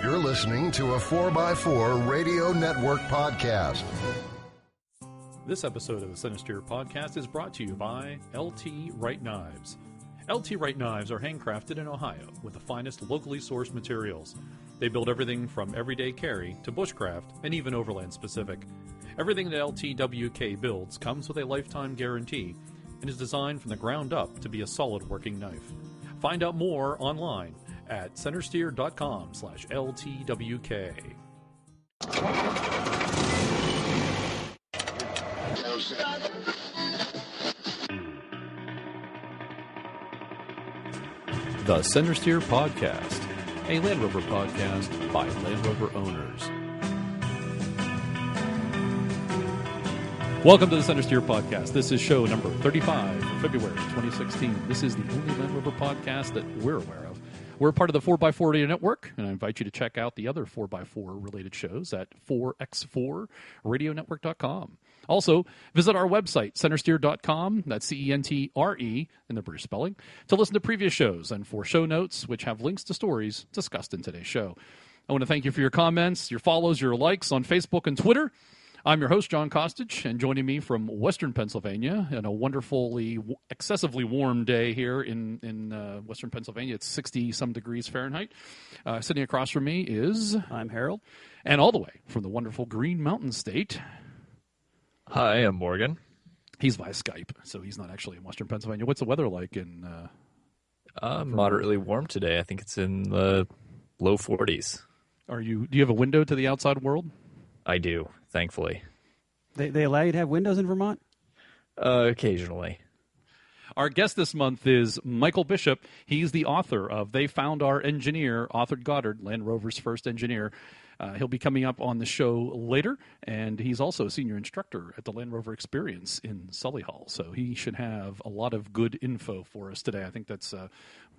You're listening to a 4x4 Radio Network podcast. This episode of the Centresteer podcast is brought to you by LT Wright Knives. LT Wright Knives are handcrafted in Ohio with the finest locally sourced materials. They build everything from everyday carry to bushcraft and even overland specific. Everything that LTWK builds comes with a lifetime guarantee and is designed from the ground up to be a solid working knife. Find out more online at centresteer.com/LTWK. The Centresteer Podcast, a Land Rover podcast by Land Rover owners. Welcome to the Centresteer Podcast. This is show number 35 for February 2016. This is the only Land Rover podcast that we're aware of. We're part of the 4x4 Radio Network, and I invite you to check out the other 4x4 related shows at 4x4radionetwork.com. Also, visit our website, centresteer.com, that's C-E-N-T-R-E, in the British spelling, to listen to previous shows and for show notes, which have links to stories discussed in today's show. I want to thank you for your comments, your follows, your likes on Facebook and Twitter. I'm your host, John Kostic, and joining me from Western Pennsylvania in a wonderfully, excessively warm day here in Western Pennsylvania. It's 60-some degrees Fahrenheit. Sitting across from me is... I'm Harold. And all the way from the wonderful Green Mountain State... Hi, I'm Morgan. He's via Skype, so he's not actually in Western Pennsylvania. What's the weather like in... Moderately warm today. I think it's in the low 40s. Do you have a window to the outside world? I do, thankfully. They allow you to have windows in Vermont? Occasionally. Our guest this month is Michael Bishop. He's the author of They Found Our Engineer, authored Goddard, Land Rover's first engineer. He'll be coming up on the show later, and he's also a senior instructor at the Land Rover Experience in Solihull. So he should have a lot of good info for us today. I think that's kind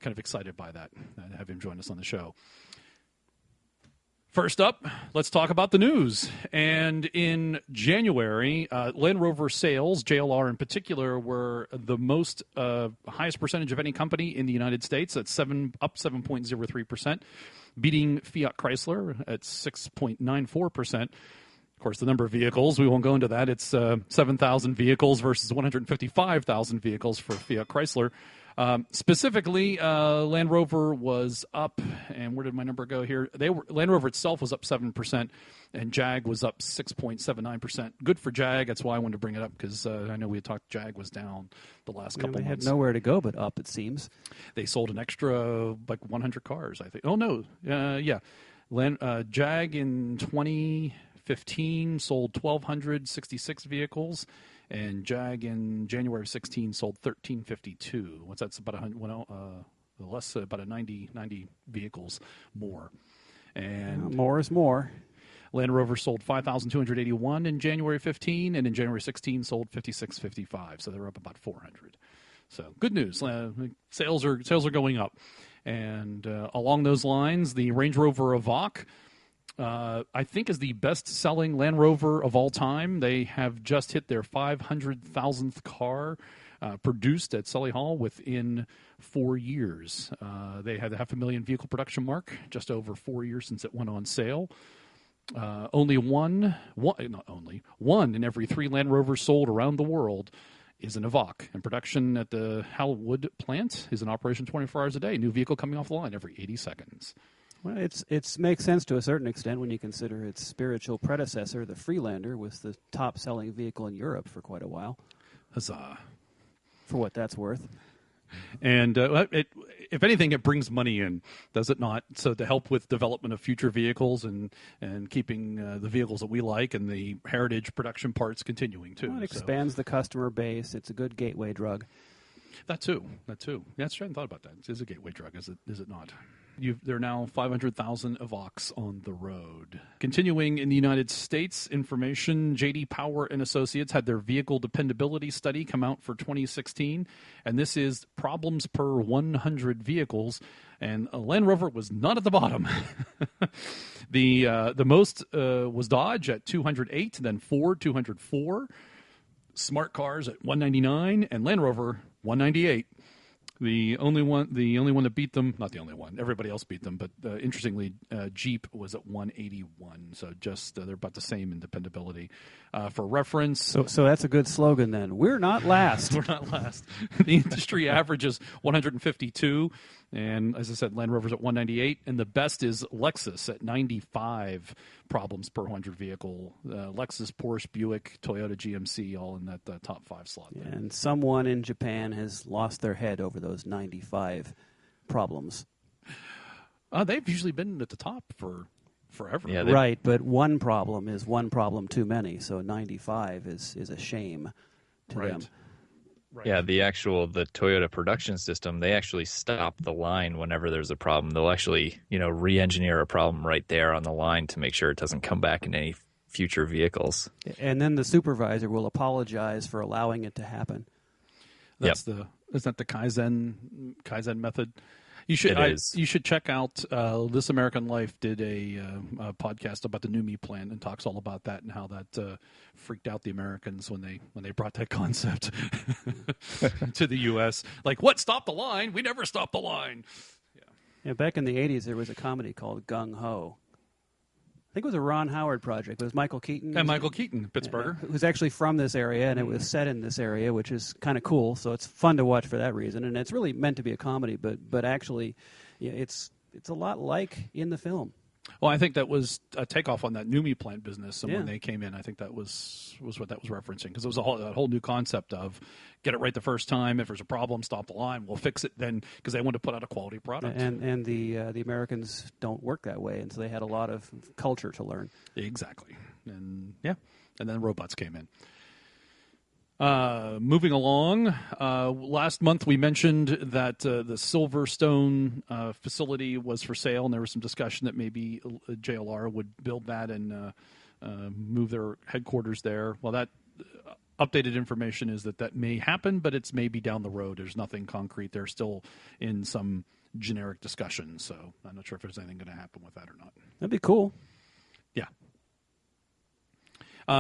of excited by that, to have him join us on the show. First up, let's talk about the news. And in January, Land Rover sales, JLR in particular, were the most highest percentage of any company in the United States. That's up 7.03%, beating Fiat Chrysler at 6.94%. Of course, the number of vehicles, we won't go into that. It's 7,000 vehicles versus 155,000 vehicles for Fiat Chrysler. Specifically, Land Rover was up, and where did my number go here? Land Rover itself was up 7%, and Jag was up 6.79%. Good for Jag. That's why I wanted to bring it up, because I know we had talked Jag was down the last couple months. They had nowhere to go but up, it seems. They sold an extra, 100 cars, I think. Oh, no. Yeah. Jag in 2015 sold 1,266 vehicles. And Jag in January of 16 sold 1,352. What's that? It's about 90 vehicles more. And more is more. Land Rover sold 5,281 in January 15, and in January 16 sold 5,655. So they're up about 400. So good news. Sales are going up. And along those lines, the Range Rover Evoque, I think, is the best-selling Land Rover of all time. They have just hit their 500,000th car produced at Solihull within 4 years. They had the 500,000 vehicle production mark just over 4 years since it went on sale. One in every 3 Land Rovers sold around the world is an Evoque. And production at the Hallwood plant is in operation 24 hours a day. New vehicle coming off the line every 80 seconds. Well, it makes sense to a certain extent when you consider its spiritual predecessor, the Freelander, was the top-selling vehicle in Europe for quite a while. Huzzah. For what that's worth. And if anything, it brings money in, does it not? So to help with development of future vehicles and keeping the vehicles that we like and the heritage production parts continuing, too. Well, it expands the customer base. It's a good gateway drug. That too. Yeah, I hadn't thought about that. It is a gateway drug, is it not? There are now 500,000 Evoques on the road. Continuing in the United States, information, J.D. Power and Associates had their vehicle dependability study come out for 2016, and this is problems per 100 vehicles, and Land Rover was not at the bottom. The most was Dodge at 208, then Ford 204, Smart Cars at 199, and Land Rover 198. The only one that beat them, not the only one, everybody else beat them, but interestingly, Jeep was at 181, so just they're about the same in dependability. For reference, So that's a good slogan then. We're not last. we're not last. The industry average is 152, and as I said, Land Rover's at 198, and the best is Lexus at 95 problems per 100 vehicle. Lexus, Porsche, Buick, Toyota, GMC, all in that top 5 slot. There. And someone in Japan has lost their head over those 95 problems. They've usually been at the top for forever. Yeah, Right, but one problem is one problem too many, so 95 is a shame to them. Right. Yeah, the Toyota production system, they actually stop the line whenever there's a problem. They'll actually, re-engineer a problem right there on the line to make sure it doesn't come back in any future vehicles. And then the supervisor will apologize for allowing it to happen. Isn't that the Kaizen method? You should check out This American Life did a podcast about the NUMMI plant and talks all about that and how that freaked out the Americans when they brought that concept to the U.S. Like, what? Stop the line? We never stop the line. Yeah, back in the 80s, there was a comedy called Gung Ho. I think it was a Ron Howard project. It was Michael Keaton. And Michael Keaton, Pittsburgher. Who's actually from this area, and it was set in this area, which is kind of cool. So it's fun to watch for that reason. And it's really meant to be a comedy, but actually, it's a lot like in the film. Well, I think that was a takeoff on that NUMMI plant business, and Yeah. when they came in, I think that was what that was referencing, because it was a whole new concept of get it right the first time. If there's a problem, stop the line. We'll fix it then, because they want to put out a quality product. And the Americans don't work that way, and so they had a lot of culture to learn. Exactly, and then robots came in. Moving along, last month we mentioned that the Silverstone facility was for sale, and there was some discussion that maybe JLR would build that and move their headquarters there. Well, that updated information is that may happen, but it's maybe down the road. There's nothing concrete. They're still in some generic discussions, so I'm not sure if there's anything going to happen with that or not. That'd be cool. Yeah.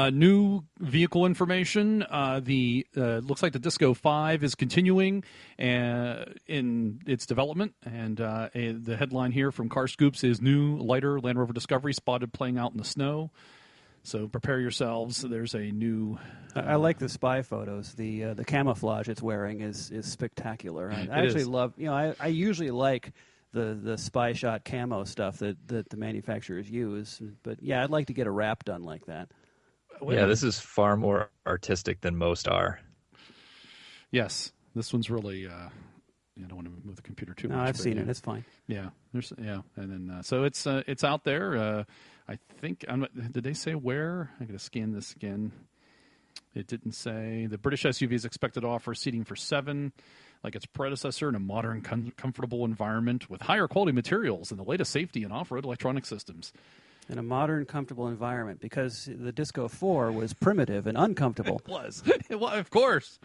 New vehicle information. Looks like the Disco 5 is continuing in its development, and the headline here from Car Scoops is new lighter Land Rover Discovery spotted playing out in the snow. So prepare yourselves. There's a new. I like the spy photos. The camouflage it's wearing is spectacular. I actually love. I usually like the spy shot camo stuff that the manufacturers use. But yeah, I'd like to get a wrap done like that. Yeah, this is far more artistic than most are. Yes, this one's really. I don't want to move the computer too much. No, I've seen it. It's fine. Yeah, and then so it's out there. I think did they say where? I got to scan this again. It didn't say. The British SUV is expected to offer seating for 7, like its predecessor, in a modern, comfortable environment with higher quality materials and the latest safety and off-road electronic systems. In a modern, comfortable environment, because the Disco 4 was primitive and uncomfortable. It was, of course.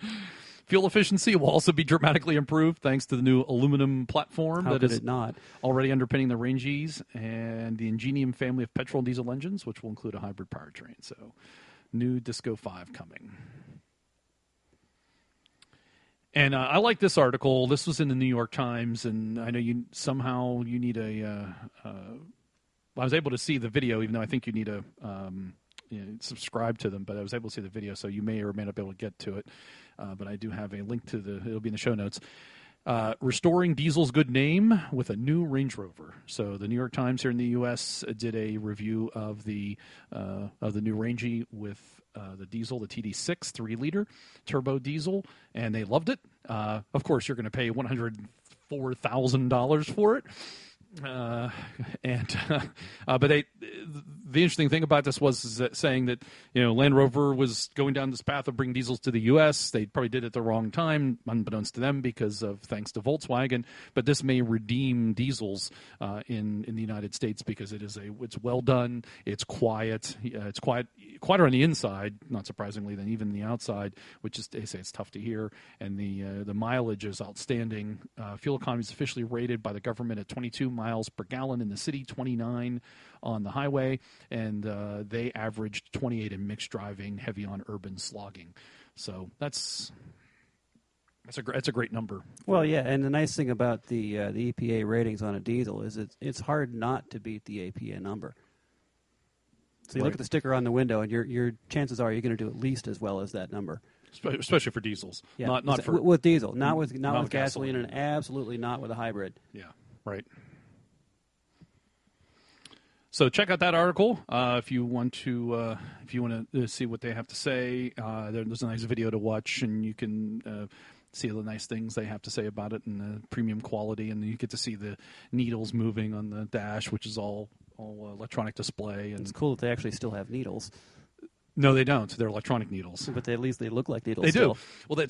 Fuel efficiency will also be dramatically improved thanks to the new aluminum platform How could it not? Already underpinning the Range E's and the Ingenium family of petrol and diesel engines, which will include a hybrid powertrain. So, new Disco 5 coming. And I like this article. This was in the New York Times, and I know you need a. I was able to see the video, even though I think you need to subscribe to them. But I was able to see the video, so you may or may not be able to get to it. But I do have a link to it'll be in the show notes. Restoring diesel's good name with a new Range Rover. So the New York Times here in the U.S. did a review of the new Range with the diesel, the TD6 3-liter turbo diesel, and they loved it. Of course, you're going to pay $104,000 for it. But the interesting thing about this was saying that Land Rover was going down this path of bringing diesels to the U.S. They probably did it at the wrong time, unbeknownst to them, because of thanks to Volkswagen. But this may redeem diesels in the United States, because it's well done, it's quiet, quieter on the inside, not surprisingly, than even the outside, which is, they say, it's tough to hear, and the mileage is outstanding. Fuel economy is officially rated by the government at 22 miles per gallon in the city, 29 on the highway, and they averaged 28 in mixed driving, heavy on urban slogging. So that's That's a great number. Well, yeah, and the nice thing about the EPA ratings on a diesel is it's hard not to beat the EPA number. So you look at the sticker on the window, and your chances are you're going to do at least as well as that number. Especially for diesels. Yeah, not for with diesel, not with gasoline, gasoline, and absolutely not with a hybrid. Yeah, right. So check out that article if you want to see what they have to say. There's a nice video to watch, and you can see the nice things they have to say about it and the premium quality, and you get to see the needles moving on the dash, which is all electronic display. And it's cool that they actually still have needles. No, they don't. They're electronic needles, but at least they look like needles. They still. do. Well,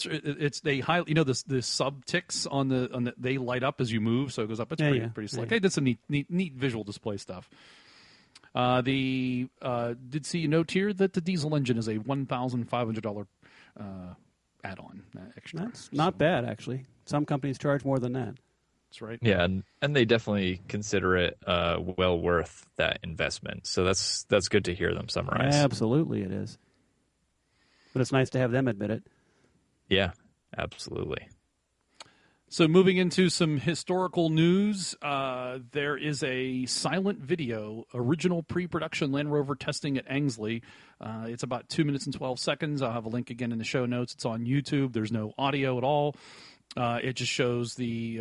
they highlight. You know, the sub ticks on the they light up as you move, so it goes up. It's pretty slick. Yeah. Hey, that's a neat visual display stuff. Did see a note here that the diesel engine is a $1,500 add-on extra. That's not bad, actually. Some companies charge more than that. That's right. Yeah, and they definitely consider it well worth that investment. So that's good to hear them summarize. Absolutely, it is. But it's nice to have them admit it. Yeah, absolutely. So moving into some historical news, there is a silent video, original pre-production Land Rover testing at Anglesey. It's about 2 minutes and 12 seconds. I'll have a link again in the show notes. It's on YouTube. There's no audio at all. It just shows the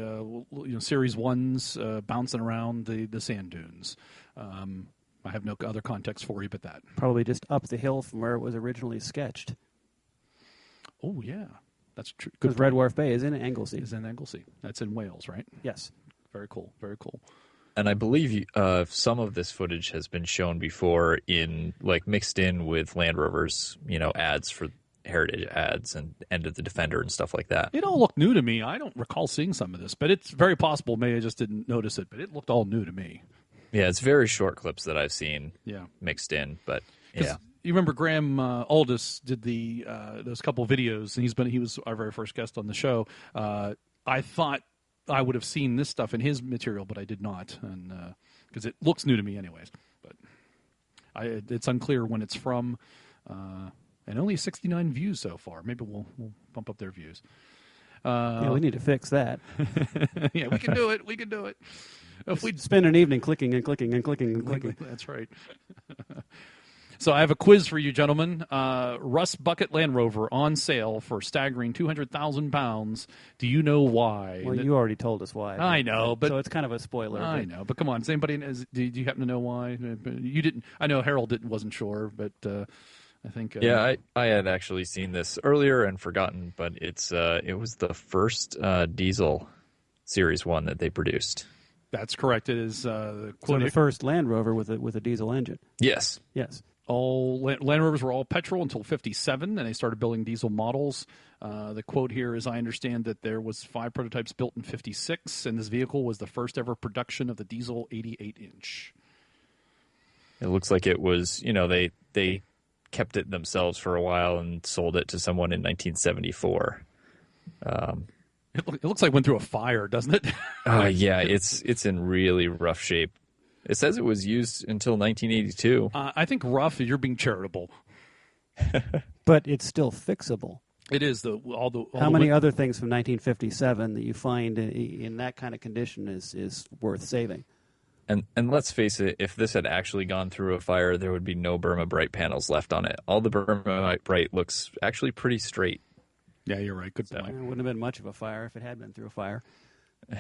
Series 1s bouncing around the sand dunes. I have no other context for you but that. Probably just up the hill from where it was originally sketched. Oh, yeah. That's true. Because Red Wharf Bay is in Anglesey. Is in Anglesey. That's in Wales, right? Yes. Very cool. Very cool. And I believe some of this footage has been shown before mixed in with Land Rover's, ads for heritage ads and End of the Defender and stuff like that. It all looked new to me. I don't recall seeing some of this, but it's very possible. Maybe I just didn't notice it, but it looked all new to me. Yeah, it's very short clips that I've seen mixed in, but yeah. You remember Graham Aldous did those couple videos, and he was our very first guest on the show. I thought I would have seen this stuff in his material, but I did not, and because it looks new to me, anyways. But it's unclear when it's from, and only 69 views so far. Maybe we'll bump up their views. We need to fix that. Yeah, we can do it. We can do it. If we spend an evening clicking and clicking and clicking and clicking. That's right. So I have a quiz for you, gentlemen. Rust Bucket Land Rover on sale for staggering £200,000. Do you know why? Well, you already told us why. I know, but so it's kind of a spoiler. I know, but come on. Does anybody? Do you happen to know why? You didn't. I know Harold wasn't sure, but I think. I had actually seen this earlier and forgotten, but it was the first diesel Series 1 that they produced. That's correct. It is so the first Land Rover with a diesel engine. Yes. Yes. All Land Rovers were all petrol until 1957, and they started building diesel models. The quote here is, I understand that there was 5 prototypes built in 1956, and this vehicle was the first ever production of the diesel 88-inch. It looks like it was, they kept it themselves for a while and sold it to someone in 1974. It looks like it went through a fire, doesn't it? Yeah, it's in really rough shape. It says it was used until 1982. I think rough, you're being charitable. But it's still fixable. It is. How many other things from 1957 that you find in that kind of condition is worth saving? And let's face it, if this had actually gone through a fire, there would be no Burma Bright panels left on it. All the Burma Bright looks actually pretty straight. Yeah, you're right. Good point. It wouldn't have been much of a fire if it had been through a fire.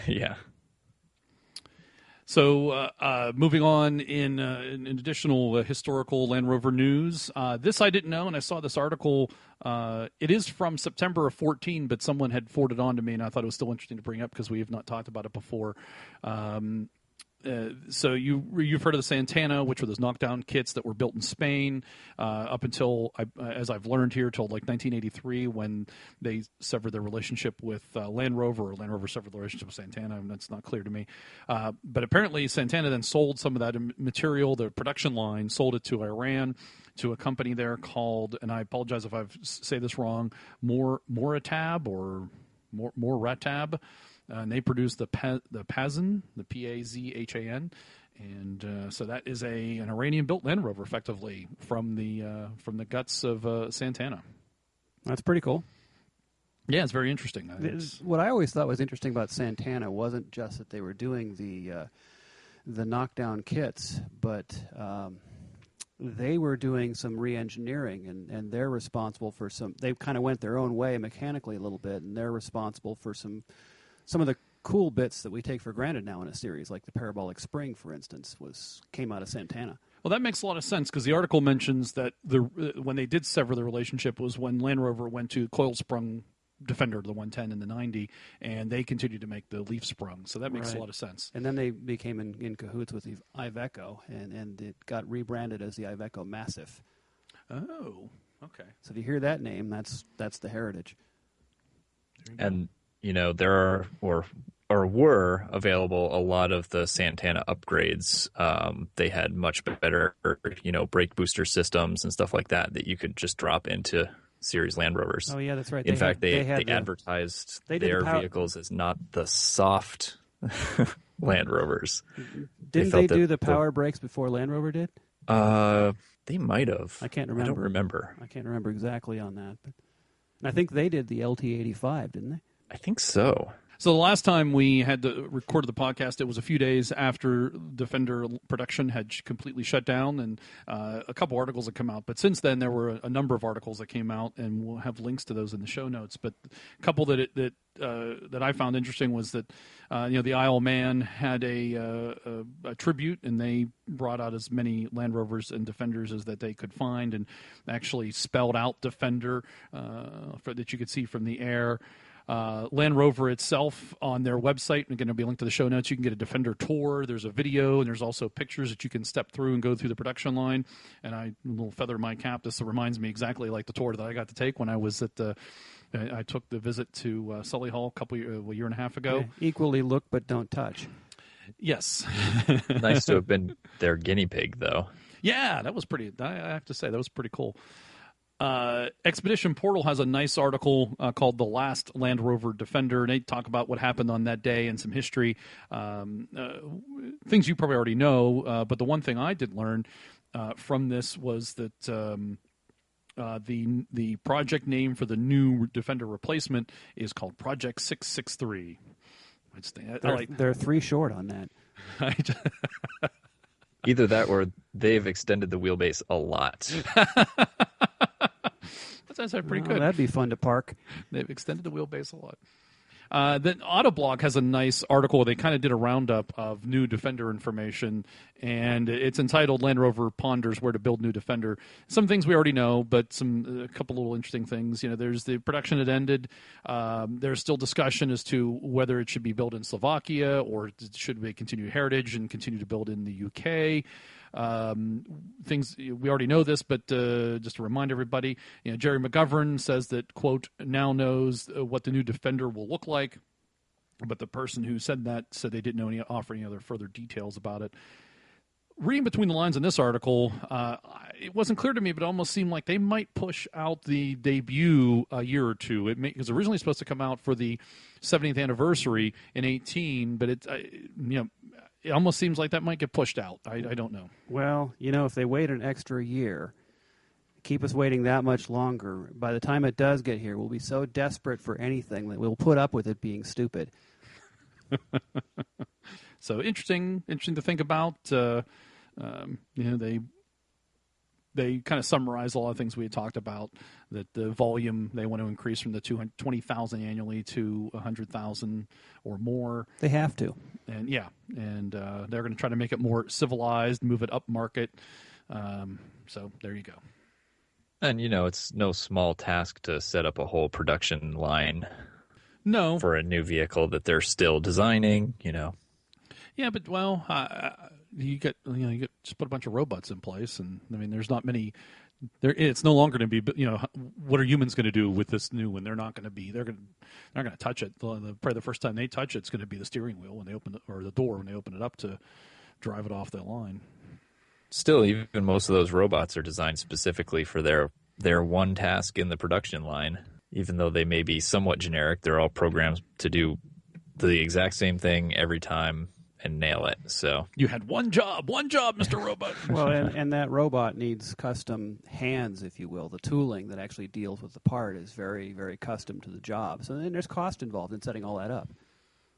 Yeah. So moving on in additional historical Land Rover news, this I didn't know, and I saw this article. It is from September of 2014, but someone had forwarded on to me, and I thought it was still interesting to bring up because we have not talked about it before. So you've heard of the Santana, which were those knockdown kits that were built in Spain up until, as I've learned here, till like 1983 when they severed their relationship with Land Rover, or Land Rover severed the relationship with Santana. And that's not clear to me. But apparently Santana then sold some of that material, the production line, sold it to Iran, to a company there called, and I apologize if I say this wrong, Moratab or Moratab. And they produce the Pazan, the P-A-Z-H-A-N, and so that is an Iranian-built Land Rover, effectively from the guts of Santana. That's pretty cool. Yeah, it's very interesting. What I always thought was interesting about Santana wasn't just that they were doing the knockdown kits, but they were doing some re-engineering, and they're responsible for some. They kind of went their own way mechanically a little bit, and they're responsible for some of the cool bits that we take for granted now in a series, like the parabolic spring, for instance, came out of Santana. Well, that makes a lot of sense because the article mentions that when they did sever the relationship was when Land Rover went to coil-sprung Defender, the 110 and the 90, and they continued to make the leaf sprung. So that makes a lot of sense. And then they became in cahoots with the Iveco, and it got rebranded as the Iveco Massif. Oh, okay. So if you hear that name, that's the heritage. And there are or were available a lot of the Santana upgrades. They had much better, brake booster systems and stuff like that you could just drop into Series Land Rovers. Oh yeah, that's right. In fact, they advertised their vehicles as not the soft Land Rovers. Didn't they do the power brakes before Land Rover did? They might have. I can't remember. I don't remember. I can't remember exactly on that. But I think they did the LT85, didn't they? I think so. So the last time we had recorded the podcast, it was a few days after Defender production had completely shut down, and a couple articles had come out. But since then, there were a number of articles that came out, and we'll have links to those in the show notes. But a couple that I found interesting was that the Isle of Man had a tribute, and they brought out as many Land Rovers and Defenders as that they could find, and actually spelled out Defender that you could see from the air. Land Rover itself on their website, and again, it'll be linked to the show notes. You can get a Defender tour. There's a video, and there's also pictures that you can step through and go through the production line. And I little feather my cap. This reminds me exactly like the tour that I got to take when I was at I took the visit to Sully Hall a year and a half ago. Yeah, equally look but don't touch. Yes. Nice to have been their guinea pig, though. Yeah, that was pretty. I have to say that was pretty cool. Expedition Portal has a nice article called The Last Land Rover Defender, and they talk about what happened on that day and some history, things you probably already know, but the one thing I did learn from this was that the project name for the new Defender replacement is called Project 663. They're three short on that. Either that or they've extended the wheelbase a lot. That's pretty good. That'd be fun to park. They've extended the wheelbase a lot. Then Autoblog has a nice article. They kind of did a roundup of new Defender information, and it's entitled Land Rover Ponders Where to Build New Defender. Some things we already know, but a couple little interesting things. There's the production had ended. There's still discussion as to whether it should be built in Slovakia or should we continue heritage and continue to build in the UK. Things we already know this, but just to remind everybody, Jerry McGovern says that, quote, now knows what the new Defender will look like, but the person who said that said they didn't offer any other further details about it. Reading between the lines in this article, it wasn't clear to me, but it almost seemed like they might push out the debut a year or two. It was originally supposed to come out for the 70th anniversary in 2018, but it almost seems like that might get pushed out. I don't know. Well, if they wait an extra year, keep us waiting that much longer, by the time it does get here, we'll be so desperate for anything that we'll put up with it being stupid. So interesting to think about. They kind of summarize a lot of things we had talked about, that the volume they want to increase from the 220,000 annually to 100,000 or more. They have to. And they're going to try to make it more civilized, move it up market. So there you go. And, it's no small task to set up a whole production line. No. For a new vehicle that they're still designing, Yeah, but you get just put a bunch of robots in place, and there's not many. It's no longer going to be. What are humans going to do with this new one? They're not going to be. They're not going to touch it. Probably the first time they touch it's going to be the steering wheel when they open it, or the door when they open it up to drive it off the line. Still, even most of those robots are designed specifically for their one task in the production line. Even though they may be somewhat generic, they're all programmed to do the exact same thing every time, and nail it. So you had one job, Mr. Robot. Well, and that robot needs custom hands, if you will. The tooling that actually deals with the part is very, very custom to the job. So then there's cost involved in setting all that up.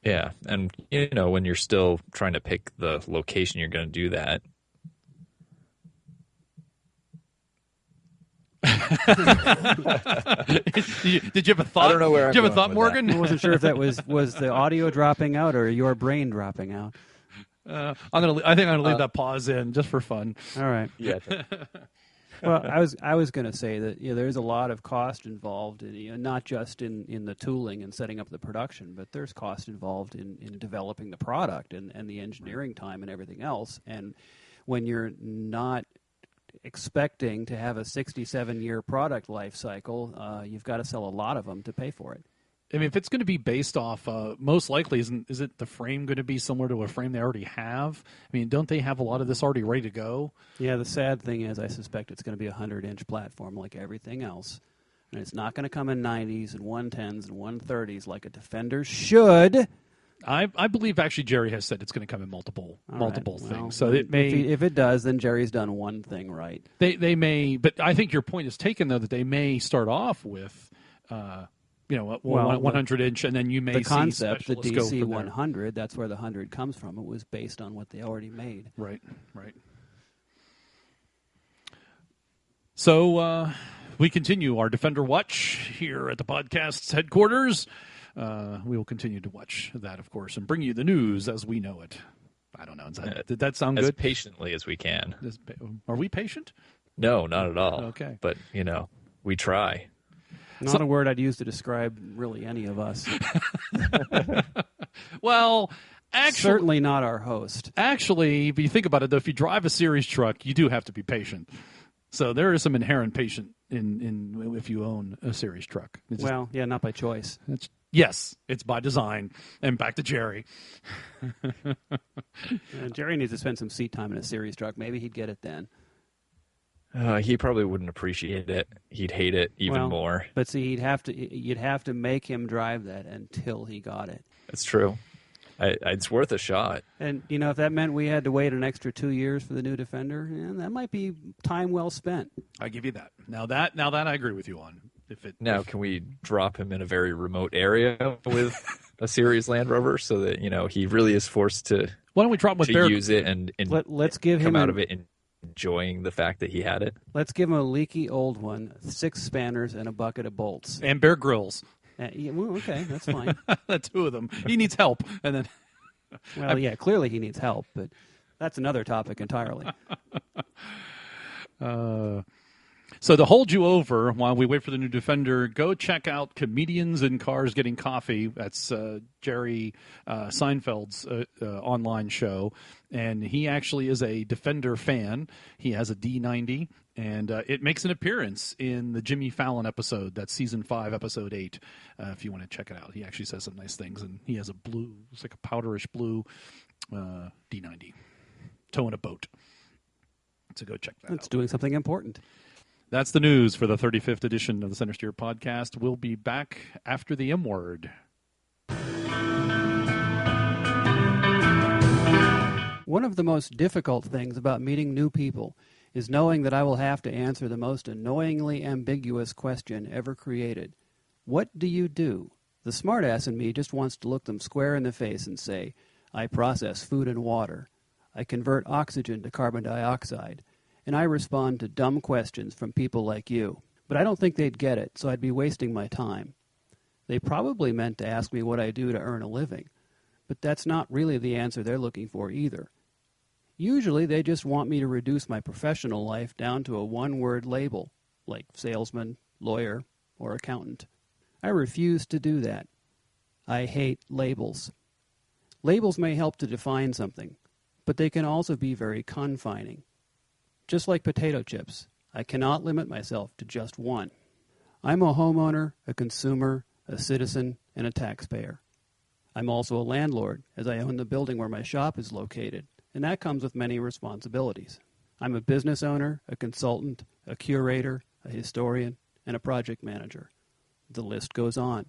yeah, and when you're still trying to pick the location you're going to do that. Did you have a thought? I don't know where Did you have a I'm thought, going with Morgan? I wasn't sure if that was the audio dropping out or your brain dropping out. I think I'm gonna leave that pause in just for fun. All right. Yeah. Well, I was going to say that there's a lot of cost involved in not just in the tooling and setting up the production, but there's cost involved in developing the product and the engineering time and everything else. And when you're not expecting to have a 67-year product life cycle, you've got to sell a lot of them to pay for it. I mean, if it's going to be based off, most likely, isn't the frame going to be similar to a frame they already have? I mean, don't they have a lot of this already ready to go? Yeah, the sad thing is I suspect it's going to be a 100-inch platform like everything else. And it's not going to come in 90s and 110s and 130s like a Defender should. I believe actually Jerry has said it's going to come in multiple things. So if it does, then Jerry's done one thing right. They may, but I think your point is taken though that they may start off with 100-inch, and then you may the concept, see the DC 100. That's where the 100 comes from. It was based on what they already made. Right. So we continue our Defender Watch here at the podcast's headquarters. We will continue to watch that, of course, and bring you the news as we know it. I don't know. Did that sound as good? As patiently as we can. Are we patient? No, not at all. Okay. But, we try. Not a word I'd use to describe really any of us. Well, actually, certainly not our host. Actually, if you think about it, though, if you drive a series truck, you do have to be patient. So there is some inherent patience in if you own a series truck. Not by choice. Yes, it's by design. And back to Jerry. Jerry needs to spend some seat time in a series truck. Maybe he'd get it then. He probably wouldn't appreciate it. He'd hate it even more. But see, you'd have to make him drive that until he got it. That's true. It's worth a shot. And if that meant we had to wait an extra 2 years for the new Defender, that might be time well spent. I give you that. Now that I agree with you on. Can we drop him in a very remote area with a series Land Rover so that he really is forced to? Why don't we drop him with use it and let's give come him out of it enjoying the fact that he had it. Let's give him a leaky old one, 6 spanners, and a bucket of bolts. And Bear Grylls. Okay, that's fine. The 2 of them. He needs help. And then, clearly he needs help, but that's another topic entirely. So to hold you over while we wait for the new Defender, go check out Comedians in Cars Getting Coffee. That's Jerry Seinfeld's online show. And he actually is a Defender fan. He has a D90, and it makes an appearance in the Jimmy Fallon episode. That's season 5, episode 8, if you want to check it out. He actually says some nice things, and he has a blue, it's like a powderish blue D90 towing a boat. So go check that out. It's doing something important. That's the news for the 35th edition of the Centresteer podcast. We'll be back after the M word. One of the most difficult things about meeting new people is knowing that I will have to answer the most annoyingly ambiguous question ever created. What do you do? The smartass in me just wants to look them square in the face and say, I process food and water. I convert oxygen to carbon dioxide. And I respond to dumb questions from people like you. But I don't think they'd get it, so I'd be wasting my time. They probably meant to ask me what I do to earn a living. But that's not really the answer they're looking for either. Usually they just want me to reduce my professional life down to a one-word label, like salesman, lawyer, or accountant. I refuse to do that. I hate labels. Labels may help to define something, but they can also be very confining. Just like potato chips, I cannot limit myself to just one. I'm a homeowner, a consumer, a citizen, and a taxpayer. I'm also a landlord, as I own the building where my shop is located, and that comes with many responsibilities. I'm a business owner, a consultant, a curator, a historian, and a project manager. The list goes on.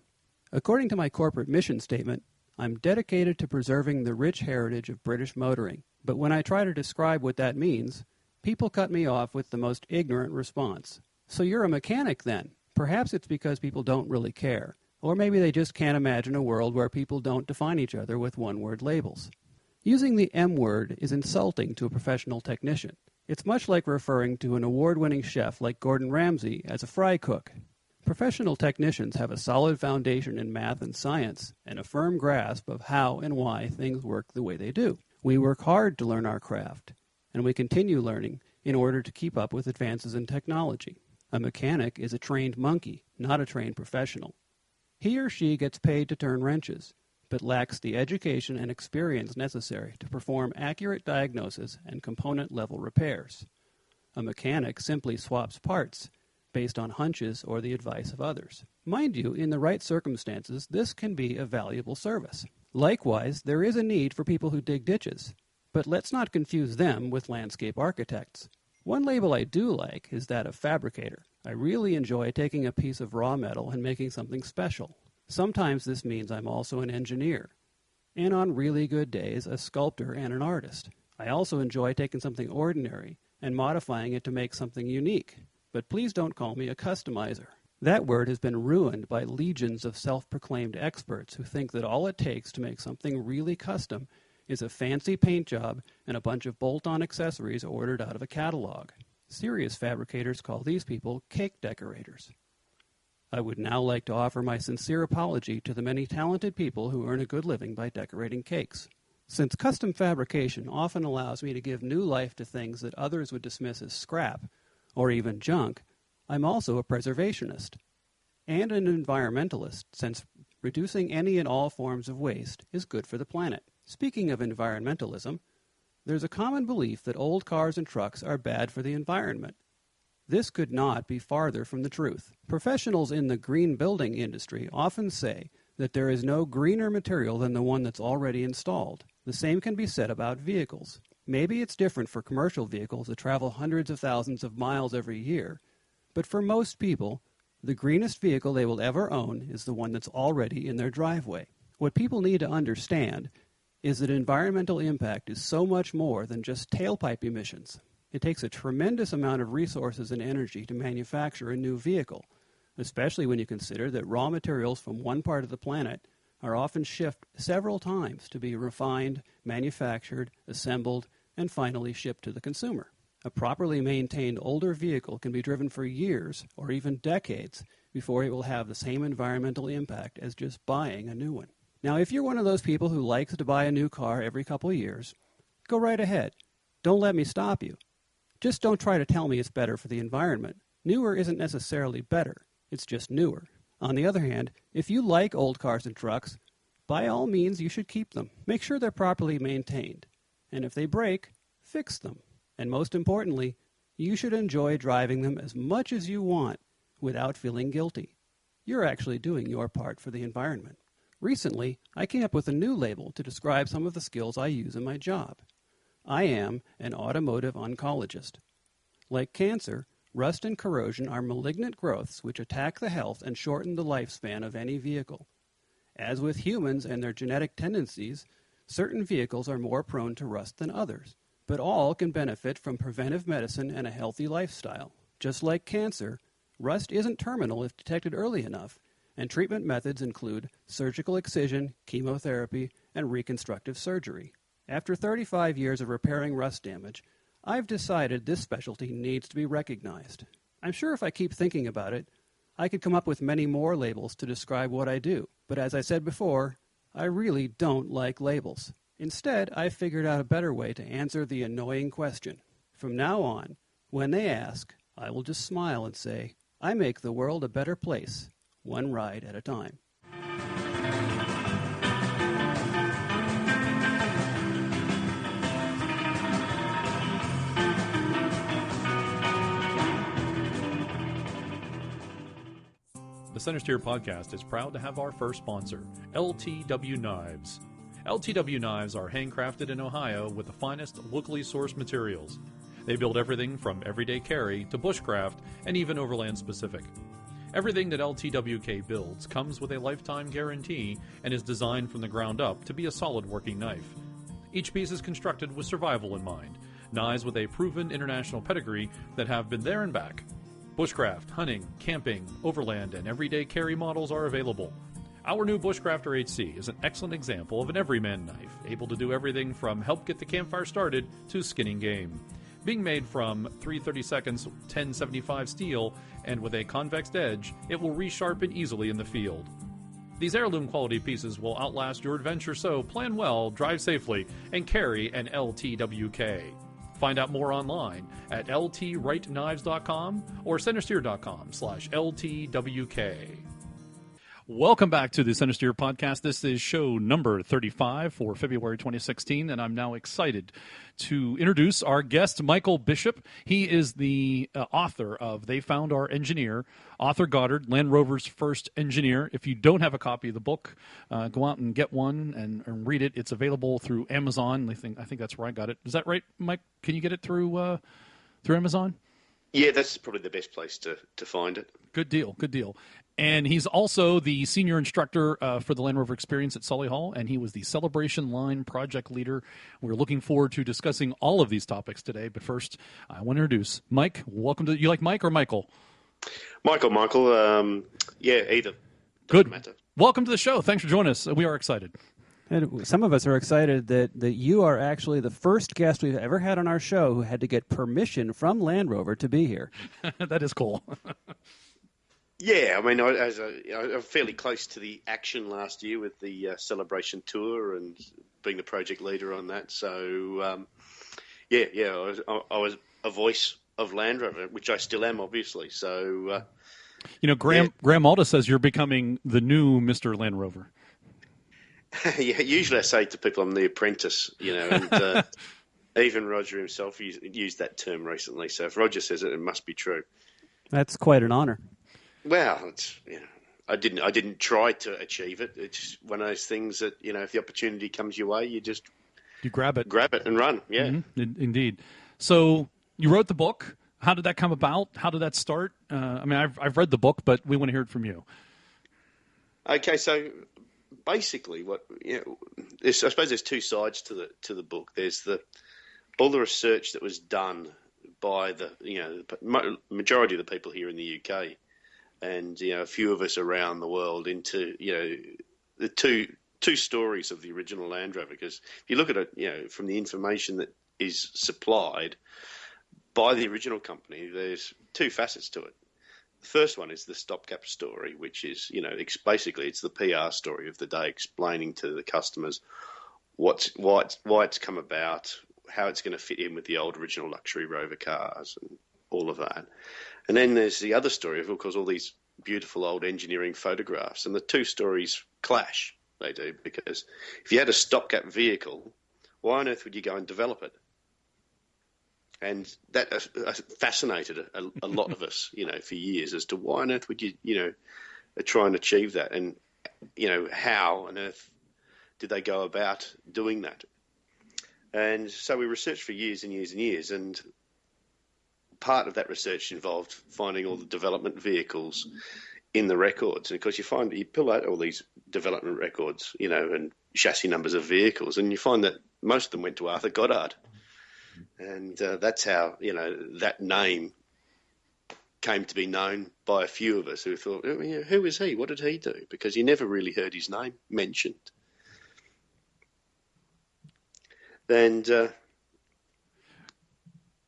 According to my corporate mission statement, I'm dedicated to preserving the rich heritage of British motoring, but when I try to describe what that means, people cut me off with the most ignorant response. So you're a mechanic then? Perhaps it's because people don't really care. Or maybe they just can't imagine a world where people don't define each other with one-word labels. Using the M word is insulting to a professional technician. It's much like referring to an award-winning chef like Gordon Ramsay as a fry cook. Professional technicians have a solid foundation in math and science and a firm grasp of how and why things work the way they do. We work hard to learn our craft, and we continue learning in order to keep up with advances in technology. A mechanic is a trained monkey, not a trained professional. He or she gets paid to turn wrenches, but lacks the education and experience necessary to perform accurate diagnosis and component-level repairs. A mechanic simply swaps parts based on hunches or the advice of others. Mind you, in the right circumstances, this can be a valuable service. Likewise, there is a need for people who dig ditches, but let's not confuse them with landscape architects. One label I do like is that of fabricator. I really enjoy taking a piece of raw metal and making something special. Sometimes this means I'm also an engineer, and on really good days, a sculptor and an artist. I also enjoy taking something ordinary and modifying it to make something unique. But please don't call me a customizer. That word has been ruined by legions of self-proclaimed experts who think that all it takes to make something really custom is a fancy paint job and a bunch of bolt-on accessories ordered out of a catalog. Serious fabricators call these people cake decorators. I would now like to offer my sincere apology to the many talented people who earn a good living by decorating cakes. Since custom fabrication often allows me to give new life to things that others would dismiss as scrap, or even junk, I'm also a preservationist and an environmentalist, since reducing any and all forms of waste is good for the planet. Speaking of environmentalism, there's a common belief that old cars and trucks are bad for the environment. This could not be farther from the truth. Professionals in the green building industry often say that there is no greener material than the one that's already installed. The same can be said about vehicles. Maybe it's different for commercial vehicles that travel hundreds of thousands of miles every year, but for most people, the greenest vehicle they will ever own is the one that's already in their driveway. What people need to understand is that environmental impact is so much more than just tailpipe emissions. It takes a tremendous amount of resources and energy to manufacture a new vehicle, especially when you consider that raw materials from one part of the planet are often shipped several times to be refined, manufactured, assembled, and finally shipped to the consumer. A properly maintained older vehicle can be driven for years or even decades before it will have the same environmental impact as just buying a new one. Now, if you're one of those people who likes to buy a new car every couple of years, go right ahead. Don't let me stop you. Just don't try to tell me it's better for the environment. Newer isn't necessarily better. It's just newer. On the other hand, if you like old cars and trucks, by all means you should keep them. Make sure they're properly maintained. And if they break, fix them. And most importantly, you should enjoy driving them as much as you want without feeling guilty. You're actually doing your part for the environment. Recently, I came up with a new label to describe some of the skills I use in my job. I am an automotive oncologist. Like cancer, rust and corrosion are malignant growths which attack the health and shorten the lifespan of any vehicle. As with humans and their genetic tendencies, certain vehicles are more prone to rust than others, but all can benefit from preventive medicine and a healthy lifestyle. Just like cancer, rust isn't terminal if detected early enough, and treatment methods include surgical excision, chemotherapy, and reconstructive surgery. After 35 years of repairing rust damage, I've decided this specialty needs to be recognized. I'm sure if I keep thinking about it, I could come up with many more labels to describe what I do. But as I said before, I really don't like labels. Instead, I've figured out a better way to answer the annoying question. From now on, when they ask, I will just smile and say, I make the world a better place, one ride at a time. The Centresteer podcast is proud to have our first sponsor, LTW Knives. LTW Knives are handcrafted in Ohio with the finest locally sourced materials. They build everything from everyday carry to bushcraft and even overland specific. Everything that LTWK builds comes with a lifetime guarantee and is designed from the ground up to be a solid working knife. Each piece is constructed with survival in mind. Knives with a proven international pedigree that have been there and back. Bushcraft, hunting, camping, overland, and everyday carry models are available. Our new Bushcrafter HC is an excellent example of an everyman knife, able to do everything from help get the campfire started to skinning game. Being made from 3/32 1075 steel and with a convex edge, it will resharpen easily in the field. These heirloom quality pieces will outlast your adventure, so plan well, drive safely, and carry an LTWK. Find out more online at ltrightknives.com or centresteer.com/LTWK. Welcome back to the Centresteer podcast. This is show number 35 for February 2016, and I'm now excited to introduce our guest, Michael Bishop. He is the author of They Found Our Engineer, Arthur Goddard, Land Rover's first engineer. If you don't have a copy of the book, go out and get one and read it. It's available through Amazon. I think that's where I got it. Is that right, Mike? Can you get it through Amazon? Yeah, that's probably the best place to find it. Good deal. And he's also the senior instructor for the Land Rover Experience at Sully Hall, and he was the Celebration Line project leader. We're looking forward to discussing all of these topics today, but first, I want to introduce Mike. Welcome to, you like Mike or Michael? Michael. Yeah, either. Good. Doesn't matter. Welcome to the show. Thanks for joining us. We are excited. And some of us are excited that you are actually the first guest we've ever had on our show who had to get permission from Land Rover to be here. That is cool. Yeah, I mean, I'm fairly close to the action last year with the Celebration Tour and being the project leader on that. So, I was a voice of Land Rover, which I still am, obviously. So, Graham Alda says you're becoming the new Mr. Land Rover. Yeah, usually I say to people I'm the apprentice, and even Roger himself used that term recently. So if Roger says it, it must be true. That's quite an honor. Well, I didn't try to achieve it. It's one of those things that, if the opportunity comes your way, you grab it and run. Yeah, Indeed. So you wrote the book. How did that come about? How did that start? I've read the book, but we want to hear it from you. Okay, so basically, I suppose there's two sides to the book. There's all the research that was done by the majority of the people here in the UK, and a few of us around the world into the two stories of the original Land Rover. Because if you look at it, from the information that is supplied by the original company, there's two facets to it. The first one is the stopgap story, which is, basically it's the PR story of the day, explaining to the customers why it's come about, how it's going to fit in with the old original luxury Rover cars and all of that. And then there's the other story of course, all these beautiful old engineering photographs. And the two stories clash, they do, because if you had a stopgap vehicle, why on earth would you go and develop it? And that fascinated a lot of us, for years as to why on earth would you, try and achieve that? And, how on earth did they go about doing that? And so we researched for years and years and years. And part of that research involved finding all the development vehicles in the records. And of course, you pull out all these development records, and chassis numbers of vehicles, and you find that most of them went to Arthur Goddard. And that's how, that name came to be known by a few of us who thought, who is he? What did he do? Because you never really heard his name mentioned. And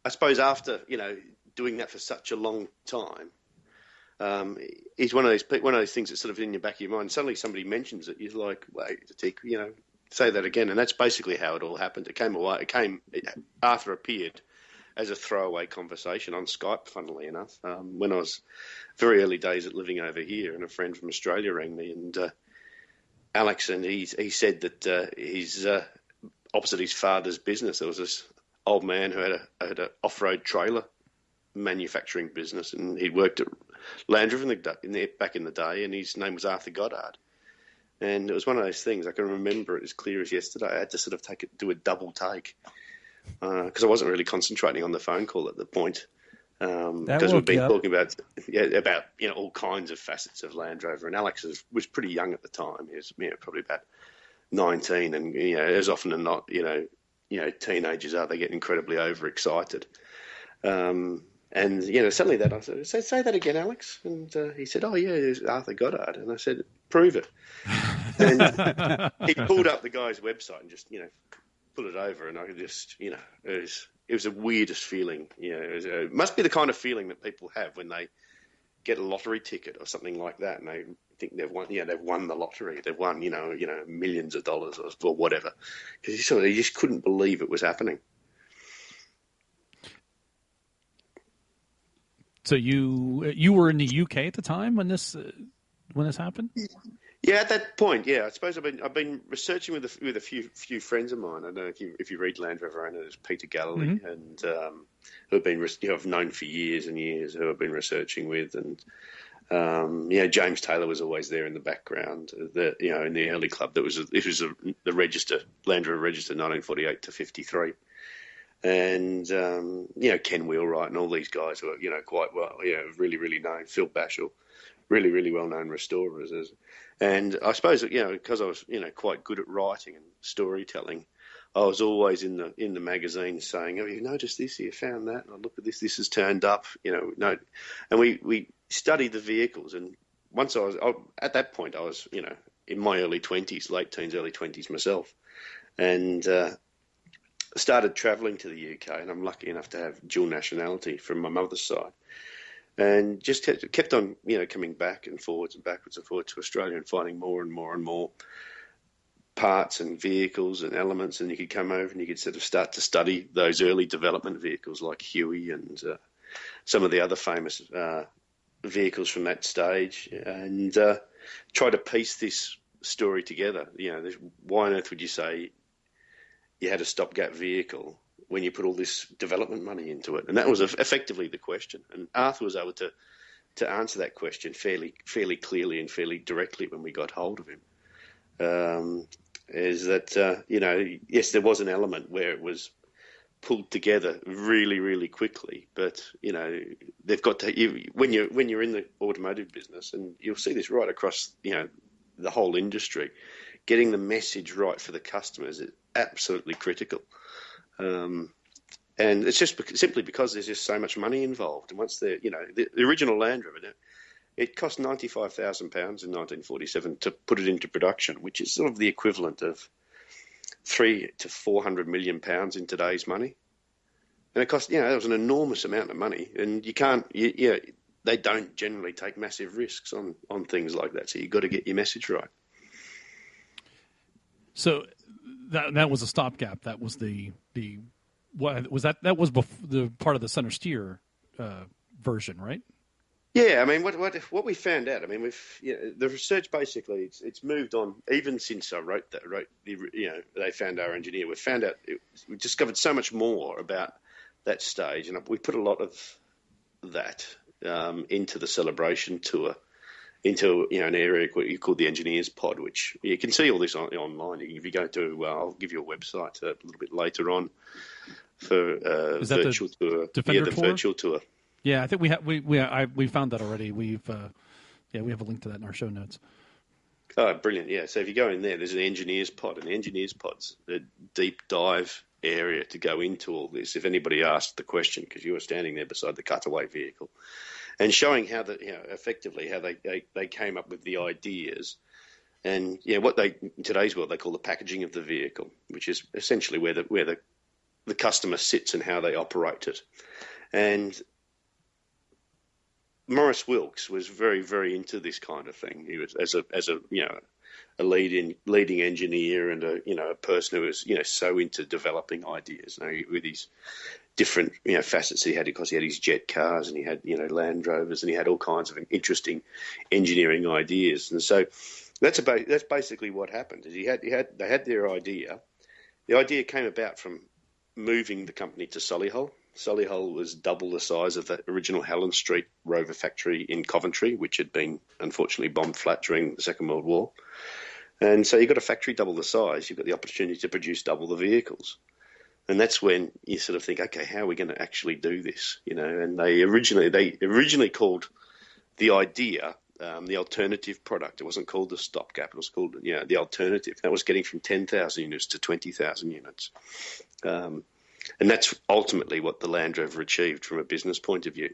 I suppose after, doing that for such a long time, it's one of those things that's sort of in your back of your mind. Suddenly somebody mentions it. You're like, wait, say that again. And that's basically how it all happened. Arthur appeared as a throwaway conversation on Skype, funnily enough, when I was very early days at living over here, and a friend from Australia rang me, and Alex, and he said that he's opposite his father's business. There was this old man who had an off-road trailer manufacturing business, and he'd worked at Land Rover back in the day, and his name was Arthur Goddard. And it was one of those things, I can remember it as clear as yesterday. I had to sort of do a double take because I wasn't really concentrating on the phone call at the point. Because we've been talking about all kinds of facets of Land Rover, and Alex was pretty young at the time. He was probably about 19, and as often as not, teenagers they get incredibly overexcited. And suddenly that I said, say that again, Alex, and he said, oh yeah, it's Arthur Goddard, and I said, prove it. And he pulled up the guy's website and just pull it over, and I could just it was the weirdest feeling. It must be the kind of feeling that people have when they get a lottery ticket or something like that, and they think they've won. They've won the lottery. They've won, millions of dollars or whatever. Because you just couldn't believe it was happening. So you were in the UK at the time when this happened? Yeah, at that point, yeah. I suppose I've been researching with a few friends of mine. I don't know if you read Land Rover, I know there's Peter Galloway, and who have been I've known for years and years, who I've been researching with, and James Taylor was always there in the background. In the early club, it was the register, Land Rover register, 1948 to 53. And Ken Wheelwright and all these guys who are quite well, really, really known. Phil Bashall, really, really well known restorers. And I suppose because I was quite good at writing and storytelling, I was always in the magazine saying, "Oh, you noticed this? You found that? And look at this. This has turned up." And we studied the vehicles. And once at that point, I was in my early 20s, late teens, early 20s myself, and started travelling to the UK, and I'm lucky enough to have dual nationality from my mother's side, and just kept on, coming back and forwards and backwards and forwards to Australia and finding more and more and more parts and vehicles and elements, and you could come over and you could sort of start to study those early development vehicles like Huey and some of the other famous vehicles from that stage, and try to piece this story together. Why on earth would you say you had a stopgap vehicle when you put all this development money into it? And that was effectively the question. And Arthur was able to answer that question fairly clearly and fairly directly when we got hold of him. Is that, yes, there was an element where it was pulled together really, really quickly. But, they've got to, when you're in the automotive business, and you'll see this right across, the whole industry, getting the message right for the customers is absolutely critical. And it's just simply because there's just so much money involved. And once the original Land Rover, it cost £95,000 in 1947 to put it into production, which is sort of the equivalent of £300 to £400 million in today's money. And it cost, that was an enormous amount of money. And you can't, they don't generally take massive risks on things like that. So you've got to get your message right. So that was a stopgap. That was what was that? That was the part of the Centresteer version, right? Yeah, I mean, what we found out. I mean, the research basically it's moved on even since I wrote they found our engineer. We found out we discovered so much more about that stage, and we put a lot of that into the celebration tour. Into an area you call the Engineers Pod, which you can see all this online. If you go to, I'll give you a website a little bit later on for Is that virtual tour. Defender the tour? Virtual tour. Yeah, I think we found that already. We have a link to that in our show notes. Oh, brilliant! Yeah, so if you go in there's an Engineers Pod, and the Engineers Pod's a deep dive area to go into all this. If anybody asked the question, because you were standing there beside the cutaway vehicle, and showing how effectively how they came up with the ideas, and what in today's world they call the packaging of the vehicle, which is essentially where the customer sits and how they operate it. And Maurice Wilkes was very, very into this kind of thing. He was as a leading engineer and a person who was so into developing ideas. With his different facets he had, because he had his jet cars and he had Land Rovers and he had all kinds of interesting engineering ideas. And so that's basically what happened. Is they had their idea. The idea came about from moving the company to Solihull. Solihull was double the size of the original Helen Street Rover factory in Coventry, which had been unfortunately bombed flat during the Second World War. And so you've got a factory double the size, you've got the opportunity to produce double the vehicles. And that's when you sort of think, okay, how are we going to actually do this? And they originally called the idea the alternative product. It wasn't called the stopgap. It was called the alternative. That was getting from 10,000 units to 20,000 units. And that's ultimately what the Land Rover achieved from a business point of view.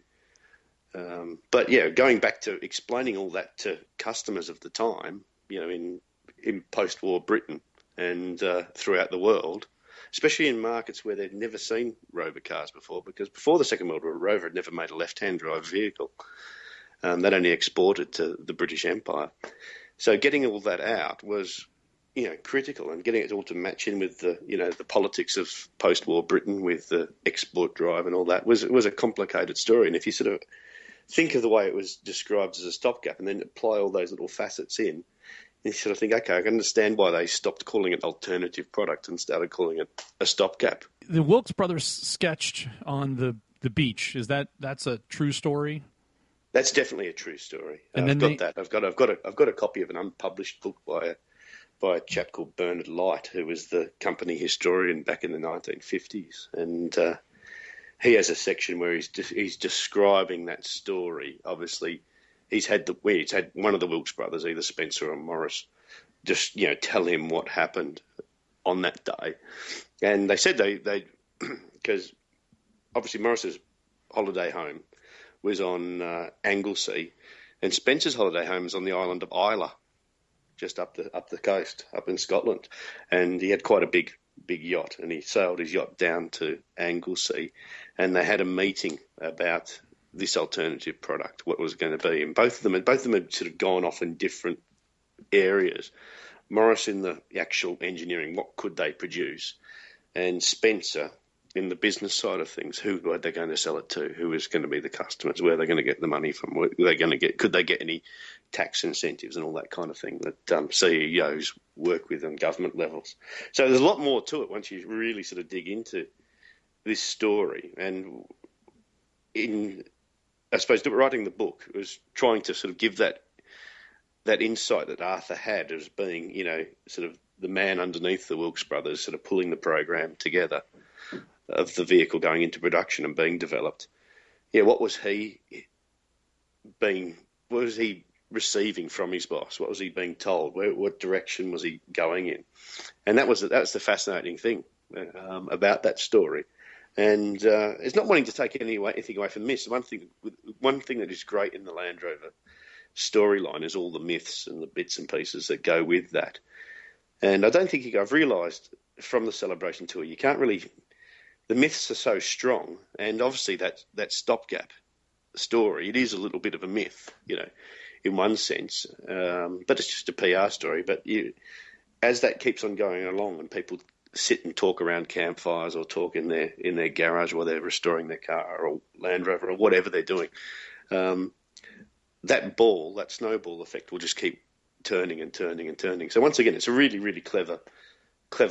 But going back to explaining all that to customers of the time, in post-war Britain and throughout the world, especially in markets where they'd never seen Rover cars before, because before the Second World War, Rover had never made a left-hand drive vehicle. They'd only exported to the British Empire. So getting all that out was, critical, and getting it all to match in with the politics of post-war Britain with the export drive and all that was a complicated story. And if you sort of think of the way it was described as a stopgap and then apply all those little facets in, you sort of think, okay, I can understand why they stopped calling it alternative product and started calling it a stopgap. The Wilkes brothers sketched on the beach. That's a true story? That's definitely a true story. And I've got that. I've got a copy of an unpublished book by a chap called Bernard Light, who was the company historian back in the 1950s, and he has a section where he's describing that story. Obviously, he's had one of the Wilkes brothers, either Spencer or Morris, just tell him what happened on that day, and they said they because obviously Morris's holiday home was on Anglesey, and Spencer's holiday home is on the island of Islay, just up the coast, up in Scotland, and he had quite a big yacht, and he sailed his yacht down to Anglesey, and they had a meeting about this alternative product, what it was going to be, and both of them had sort of gone off in different areas. Morris in the actual engineering, what could they produce, and Spencer in the business side of things, who were they going to sell it to? Who was going to be the customers? Where are they going to get the money from? Were they going to get? Could they get any tax incentives and all that kind of thing that CEOs work with on government levels? So there's a lot more to it once you really sort of dig into this story. And I suppose writing the book was trying to sort of give that insight that Arthur had as being, sort of the man underneath the Wilkes brothers, sort of pulling the program together of the vehicle going into production and being developed. What was he receiving from his boss? What was he being told? What direction was he going in? And that's the fascinating thing about that story. And it's not wanting to take anything away from this. One thing that is great in the Land Rover storyline is all the myths and the bits and pieces that go with that. And I don't think I've realised from the celebration tour, you can't really. The myths are so strong, and obviously that stopgap story, it is a little bit of a myth, in one sense, but it's just a PR story. But as that keeps on going along, and people sit and talk around campfires or talk in their garage while they're restoring their car or Land Rover or whatever they're doing, that snowball effect will just keep turning and turning and turning. So once again, it's a really, really clever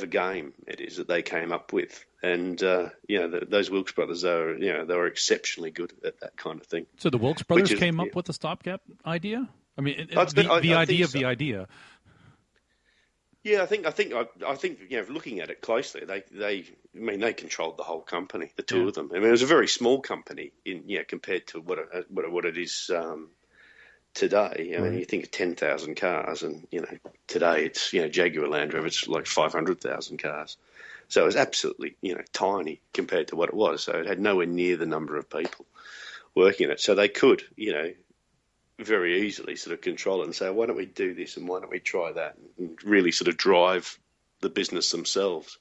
game it is that they came up with, and those Wilkes brothers they were exceptionally good at that kind of thing. So the Wilkes brothers came up with the stopgap idea. I mean, the idea of the idea. Yeah, I think looking at it closely, they controlled the whole company, the two of them. I mean, it was a very small company compared to what it is today. I mean, you think of 10,000 cars, and today it's Jaguar Land Rover, it's like 500,000 cars. So it was absolutely tiny compared to what it was. So it had nowhere near the number of people working in it. So they could very easily sort of control it and say, why don't we do this and why don't we try that, and really sort of drive the business themselves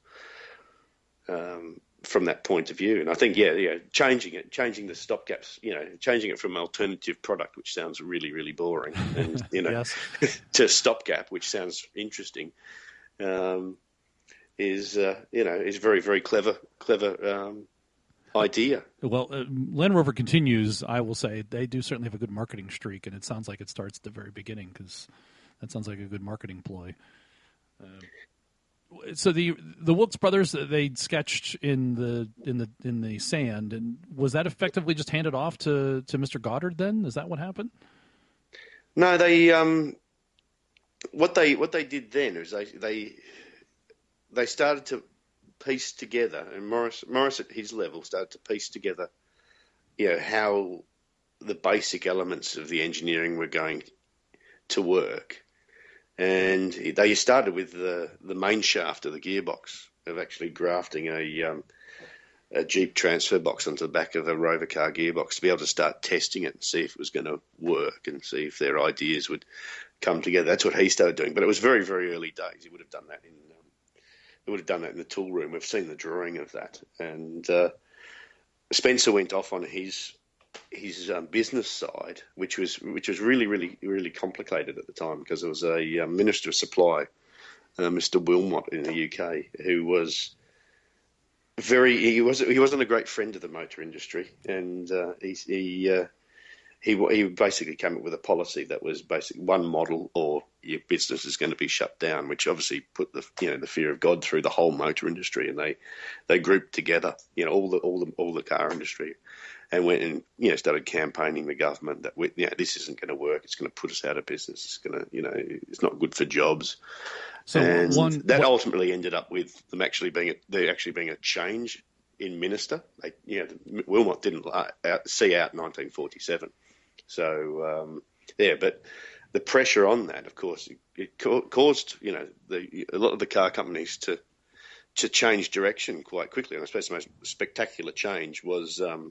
from that point of view. And I think, changing the stopgaps, changing it from alternative product, which sounds really, really boring, and, yes. to stopgap, which sounds interesting, is very, very clever idea. Well, Land Rover continues, I will say. They do certainly have a good marketing streak, and it sounds like it starts at the very beginning, because that sounds like a good marketing ploy. So the Wilkes brothers, they sketched in the sand, and was that effectively just handed off to Mr. Goddard then? Is that what happened? No, they what they did then is they started to piece together, and Morris at his level started to piece together, how the basic elements of the engineering were going to work. And they started with the main shaft of the gearbox, of actually grafting a Jeep transfer box onto the back of a Rover car gearbox to be able to start testing it and see if it was going to work and see if their ideas would come together. That's what he started doing. But it was very, very early days. He would have done that in the tool room. We've seen the drawing of that. And Spencer went off on his business side, which was really, really, really complicated at the time, because there was a Minister of Supply, Mr. Wilmot in the UK, who was he wasn't a great friend of the motor industry, and he basically came up with a policy that was basically one model or your business is going to be shut down, which obviously put the fear of God through the whole motor industry, and they grouped together all the car industry, and went and started campaigning the government that this isn't going to work. It's going to put us out of business. It's going to it's not good for jobs. So ultimately ended up with them actually being a change in minister. Wilmot didn't see out 1947. So but the pressure on that, of course, it caused a lot of the car companies to change direction quite quickly. And I suppose the most spectacular change was the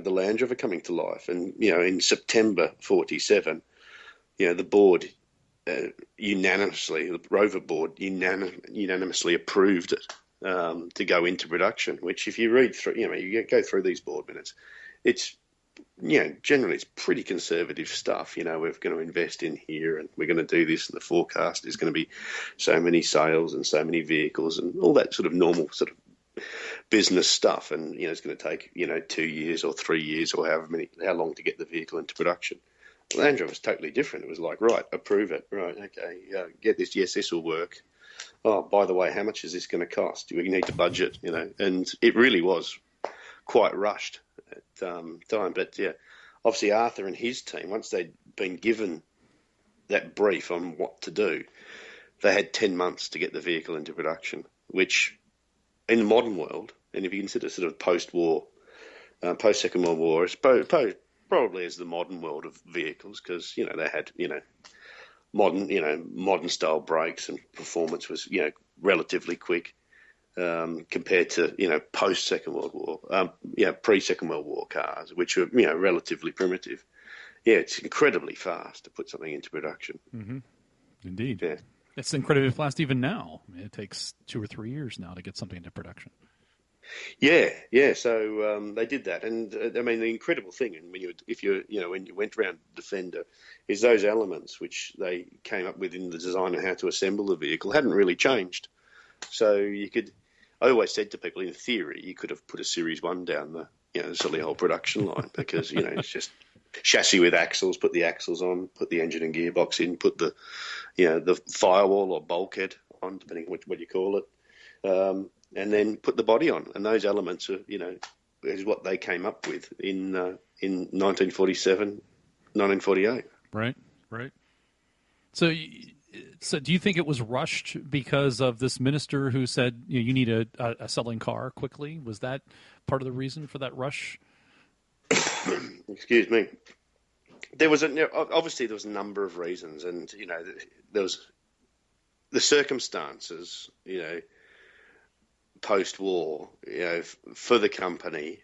Land Rover coming to life. And in September 47, the board the Rover board unanimously approved it to go into production. Which, if you read through, you go through these board minutes, it's generally it's pretty conservative stuff. We're going to invest in here, and we're going to do this, and the forecast is going to be so many sales and so many vehicles, and all that sort of normal sort of business stuff. And it's going to take 2 years or 3 years or how long to get the vehicle into production. Land Rover was totally different. It was like, right, approve it, right, okay, get this, yes, this will work. Oh, by the way, how much is this going to cost? We need to budget, and it really was quite rushed at time. But obviously Arthur and his team, once they'd been given that brief on what to do, they had 10 months to get the vehicle into production, which in the modern world, and if you consider sort of post-war, post-Second World War, it's probably as the modern world of vehicles, because they had modern style brakes, and performance was relatively quick compared to post Second World War, pre Second World War cars, which were relatively primitive. It's incredibly fast to put something into production. Mm-hmm. Indeed, yeah. It's incredibly fast even now. It takes 2 or 3 years now to get something into production. Yeah. So they did that, and I mean, the incredible thing, and when you went around Defender, is those elements which they came up with in the design of how to assemble the vehicle hadn't really changed. So I always said to people, in theory, you could have put a Series 1 down the silly whole production line, because it's just chassis with axles, put the axles on, put the engine and gearbox in, put the the firewall or bulkhead on, depending on what you call it. And then put the body on, and those elements are, is what they came up with in 1947, 1948. Right. So do you think it was rushed because of this minister who said you need a selling car quickly? Was that part of the reason for that rush? Excuse me. There was obviously there was a number of reasons, and there was the circumstances, post-war, for the company,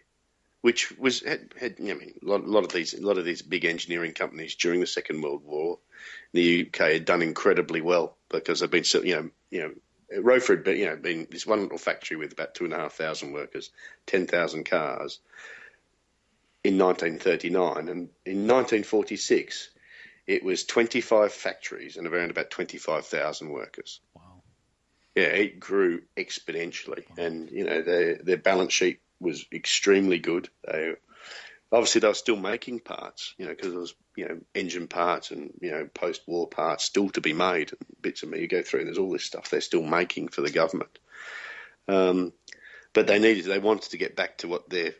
which had a lot of these big engineering companies during the Second World War, the UK had done incredibly well, because they've been Rover had been this one little factory with about 2,500 workers, 10,000 cars in 1939, and in 1946 it was 25 factories and around about 25,000 workers. Wow. Yeah, it grew exponentially, and their balance sheet was extremely good. They were still making parts, because there was engine parts and post-war parts still to be made. Bits of me you go through, there's all this stuff they're still making for the government. But they wanted to get back to what their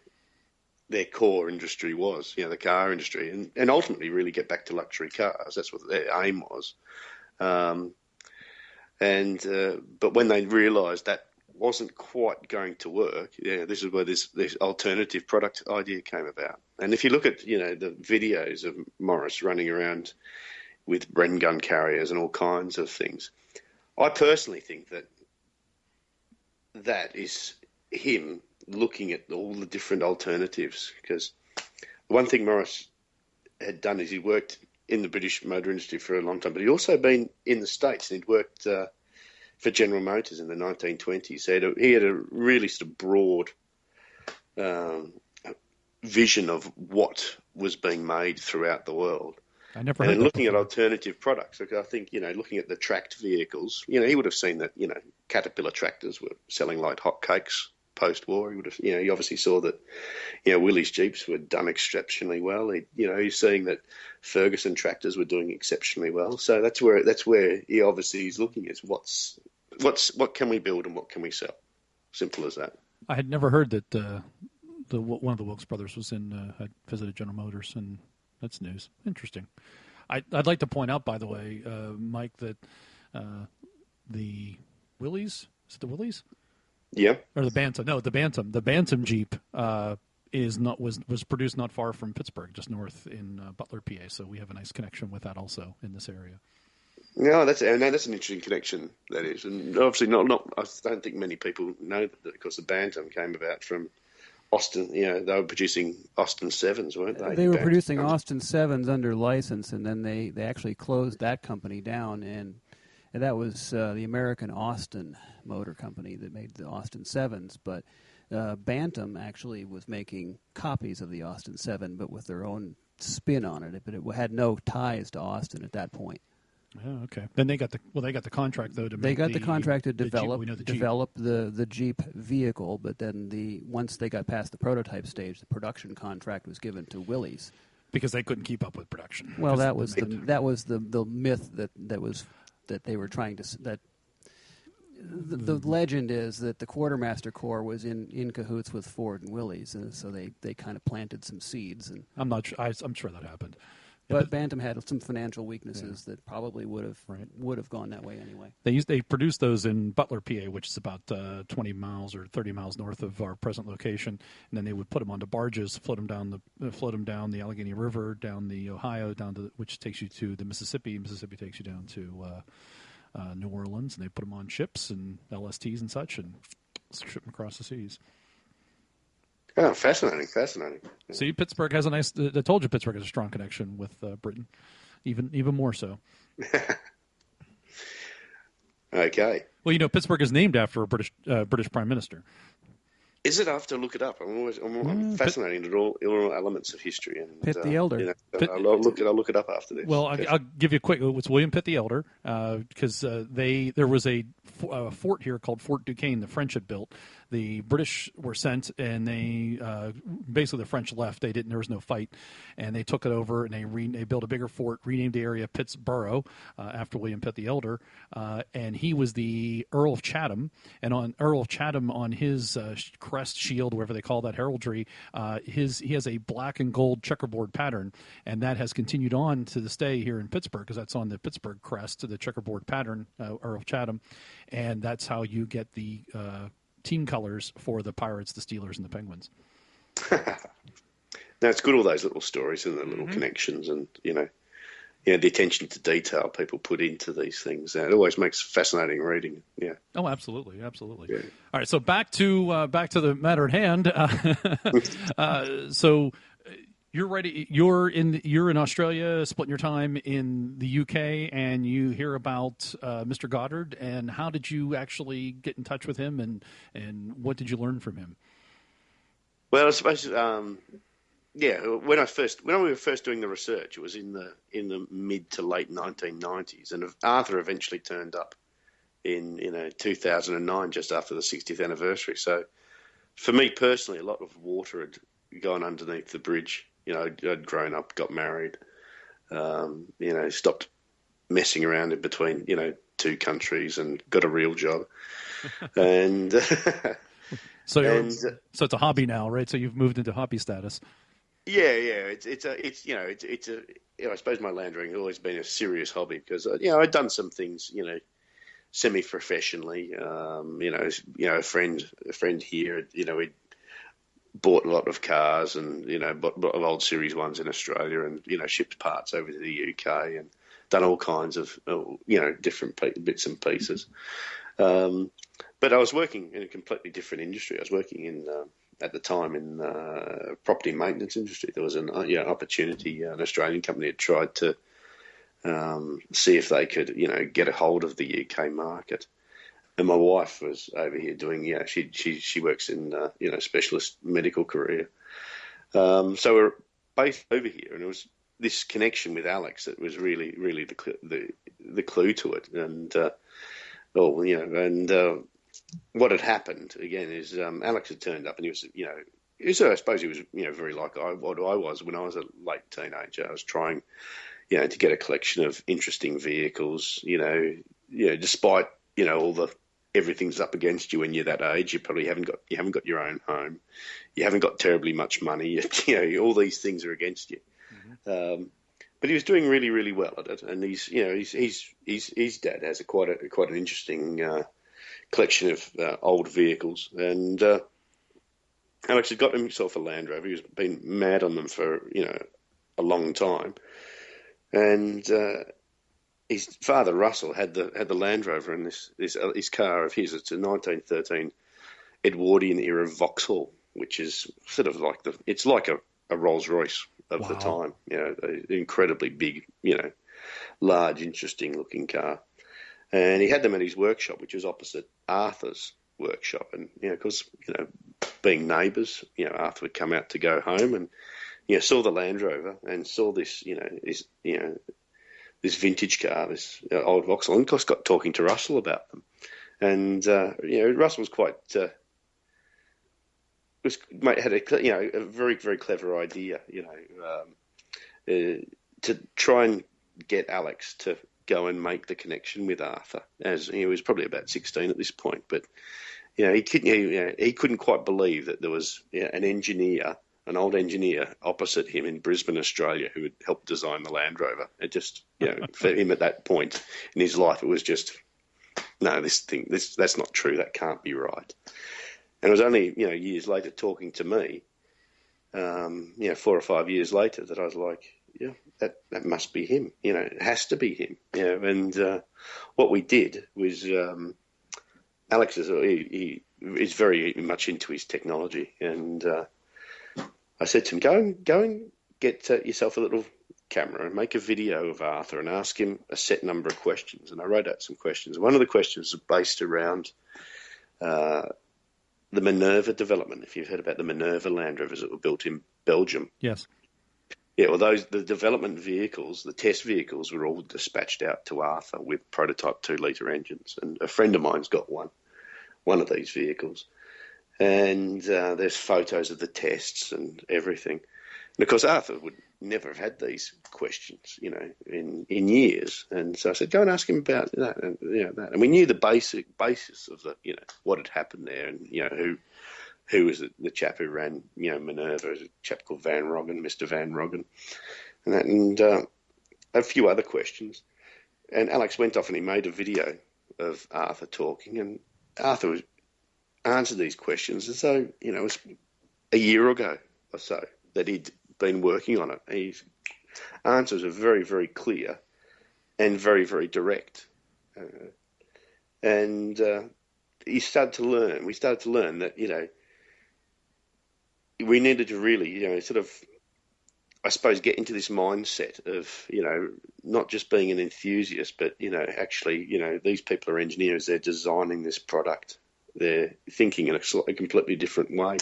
core industry was, the car industry, and ultimately really get back to luxury cars. That's what their aim was. And but when they realised that wasn't quite going to work, this is where this alternative product idea came about. And if you look at the videos of Morris running around with Bren gun carriers and all kinds of things, I personally think that is him looking at all the different alternatives. Because one thing Morris had done is he worked in the British motor industry for a long time, but he'd also been in the States, and he'd worked for General Motors in the 1920s. So he had a really sort of broad vision of what was being made throughout the world. I never and heard looking at alternative products. Like I think, looking at the tracked vehicles, he would have seen that, Caterpillar tractors were selling like hotcakes post-war. He would have, he obviously saw that, Willys Jeeps were done exceptionally well. He's seeing that Ferguson tractors were doing exceptionally well. So that's where he obviously is looking at what can we build and what can we sell. Simple as that. I had never heard that one of the Wilkes brothers was had visited General Motors, and that's news. Interesting. I'd like to point out, by the way, Mike, that the Willys, is it the Willys? Yeah. Or the Bantam? No, the Bantam. The Bantam Jeep was produced not far from Pittsburgh, just north in Butler, PA. So we have a nice connection with that also in this area. No, that's an interesting connection. That is, and obviously not. I don't think many people know that because the Bantam came about from Austin. They were producing Austin 7s, weren't they? They were producing Austin 7s under license, and then they actually closed that company down, and that was the American Austin Motor Company that made the Austin 7s. But Bantam actually was making copies of the Austin 7, but with their own spin on it. But it had no ties to Austin at that point. Oh, okay. Then they got the contract though to they make got the contract to develop the the Jeep vehicle, but then once they got past the prototype stage, the production contract was given to Willys because they couldn't keep up with production. Well, that was the myth that they were trying to that. The legend is that the Quartermaster Corps was in cahoots with Ford and Willys, and so they kind of planted some seeds. And I'm sure that happened. But Bantam had some financial weaknesses that probably would have gone that way anyway. They produced those in Butler, PA, which is about 20 miles or 30 miles north of our present location, and then they would put them onto barges, float them down the Allegheny River, down the Ohio, which takes you to the Mississippi. Mississippi takes you down to New Orleans, and they put them on ships and LSTs and such, and ship them across the seas. Oh, fascinating. See, Pittsburgh has I told you Pittsburgh has a strong connection with Britain, even more so. Okay. Well, Pittsburgh is named after a British Prime Minister. Is it? I have to look it up. I'm fascinated at all elements of history. And, Pitt the Elder. I'll look it up after this. Well, I'll give you a quick. It's William Pitt the Elder, because there was a fort here called Fort Duquesne the French had built. The British were sent, and they basically the French left. There was no fight, and they took it over, and they built a bigger fort, renamed the area Pittsboro after William Pitt the Elder, and he was the Earl of Chatham, and on Earl of Chatham on his crest shield, whatever they call that heraldry, he has a black and gold checkerboard pattern, and that has continued on to this day here in Pittsburgh because that's on the Pittsburgh crest, the checkerboard pattern, Earl of Chatham, and that's how you get the team colors for the Pirates, the Steelers, and the Penguins. Now, it's good, all those little stories and the little connections and, the attention to detail people put into these things. It always makes fascinating reading. Yeah. Oh, absolutely. Yeah. All right, so back to the matter at hand. So you're ready. You're in Australia, splitting your time in the UK, and you hear about Mr. Goddard. And how did you actually get in touch with him, and what did you learn from him? Well, I suppose, when we were first doing the research, it was in the mid to late 1990s, and Arthur eventually turned up in 2009, just after the 60th anniversary. So, for me personally, a lot of water had gone underneath the bridge. I'd grown up, got married, stopped messing around in between, two countries and got a real job. And so it's a hobby now, right? So you've moved into hobby status. Yeah. I suppose my landering has always been a serious hobby because, I'd done some things, semi-professionally. A friend here, he bought a lot of cars and, bought a lot of old series ones in Australia and, shipped parts over to the UK and done all kinds of, different bits and pieces. But I was working in a completely different industry. I was working in, at the time, in property maintenance industry. There was an opportunity. An Australian company had tried to see if they could, get a hold of the UK market. And my wife was over here doing, she works in, specialist medical career. So we're both over here, and it was this connection with Alex that was really, really the clue to it. And, what had happened again is Alex had turned up, and he was, I suppose he was, very like what I was when I was a late teenager. I was trying, to get a collection of interesting vehicles, despite, all everything's up against you when you're that age. You probably haven't got your own home. You haven't got terribly much money. All these things are against you. Mm-hmm. But he was doing really, really well at it. And his dad has quite an interesting collection of old vehicles. And Alex had got himself a Land Rover. He's been mad on them for, a long time. And his father, Russell, had the Land Rover and this car of his. It's a 1913 Edwardian era Vauxhall, which is sort of like it's like a Rolls Royce of the time. An incredibly big, large, interesting looking car. And he had them at his workshop, which was opposite Arthur's workshop. And because being neighbours, Arthur would come out to go home and saw the Land Rover and saw this, this vintage car, this old Vauxhall, and of course got talking to Russell about them. And Russell was quite had a very, very clever idea, to try and get Alex to go and make the connection with Arthur, as he was probably about 16 at this point. But he couldn't quite believe that there was an old engineer opposite him in Brisbane, Australia, who had helped design the Land Rover. It just, for him at that point in his life, it was just, no, that's not true. That can't be right. And it was only, years later talking to me, 4 or 5 years later, that I was like, yeah, that must be him. It has to be him. And what we did was, Alex he is very much into his technology, and I said to him, go and get yourself a little camera and make a video of Arthur and ask him a set number of questions. And I wrote out some questions. One of the questions was based around the Minerva development. If you've heard about the Minerva Land Rovers that were built in Belgium. Yes. Yeah, well, the development vehicles, the test vehicles, were all dispatched out to Arthur with prototype 2-litre engines. And a friend of mine's got one of these vehicles. And there's photos of the tests and everything. And of course, Arthur would never have had these questions, in years. And so I said, go and ask him about that and that. And we knew the basis of the, what had happened there, and who was the chap who ran, Minerva, a chap called Van Roggen, Mr. Van Roggen, and a few other questions. And Alex went off and he made a video of Arthur talking, and Arthur answered these questions as though, it was a year ago or so that he'd been working on it. His answers are very, very clear and very, very direct. And we started to learn that, we needed to really, sort of, I suppose, get into this mindset of, not just being an enthusiast, but, actually, these people are engineers. They're designing this product. They're thinking in a completely different way.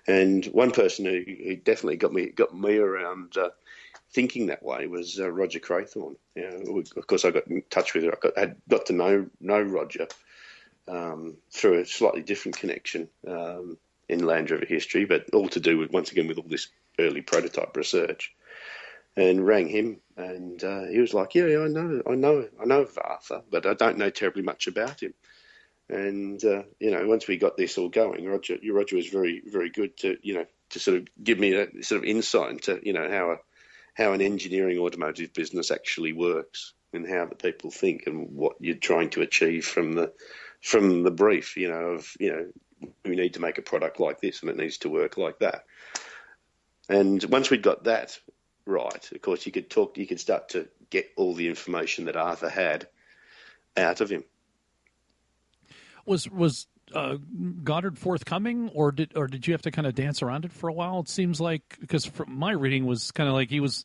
And one person who definitely got me around thinking that way was Roger Craythorne. Of course, I got in touch with her. I got to know Roger through a slightly different connection in Land Rover history, but all to do with, once again, with all this early prototype research. And rang him, and he was like, "Yeah, I know of Arthur, but I don't know terribly much about him." And once we got this all going, Roger was very, very good to sort of give me a sort of insight into how an engineering automotive business actually works. and how the people think and what you're trying to achieve from the brief, we need to make a product like this and it needs to work like that. And once we'd got that right, of course, you could start to get all the information that Arthur had out of him. Was Goddard forthcoming, or did you have to kind of dance around it for a while? It seems like, because from my reading was kind of like he was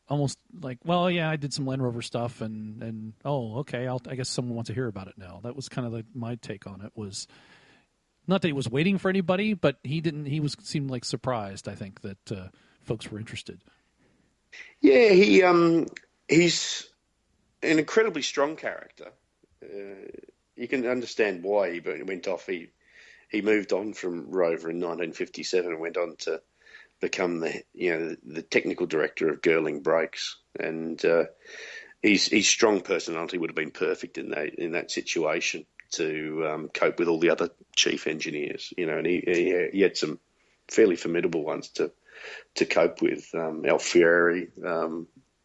almost like, well, yeah, I did some Land Rover stuff, and oh, okay, I guess someone wants to hear about it now. That was kind of like my take on it. Was not that he was waiting for anybody, but he didn't. He seemed like surprised, I think, that folks were interested. Yeah, he's an incredibly strong character. You can understand why he went off. He moved on from Rover in 1957 and went on to become the technical director of Girling Brakes. And his strong personality would have been perfect in that situation to cope with all the other chief engineers. And he had some fairly formidable ones to cope with. Alfieri,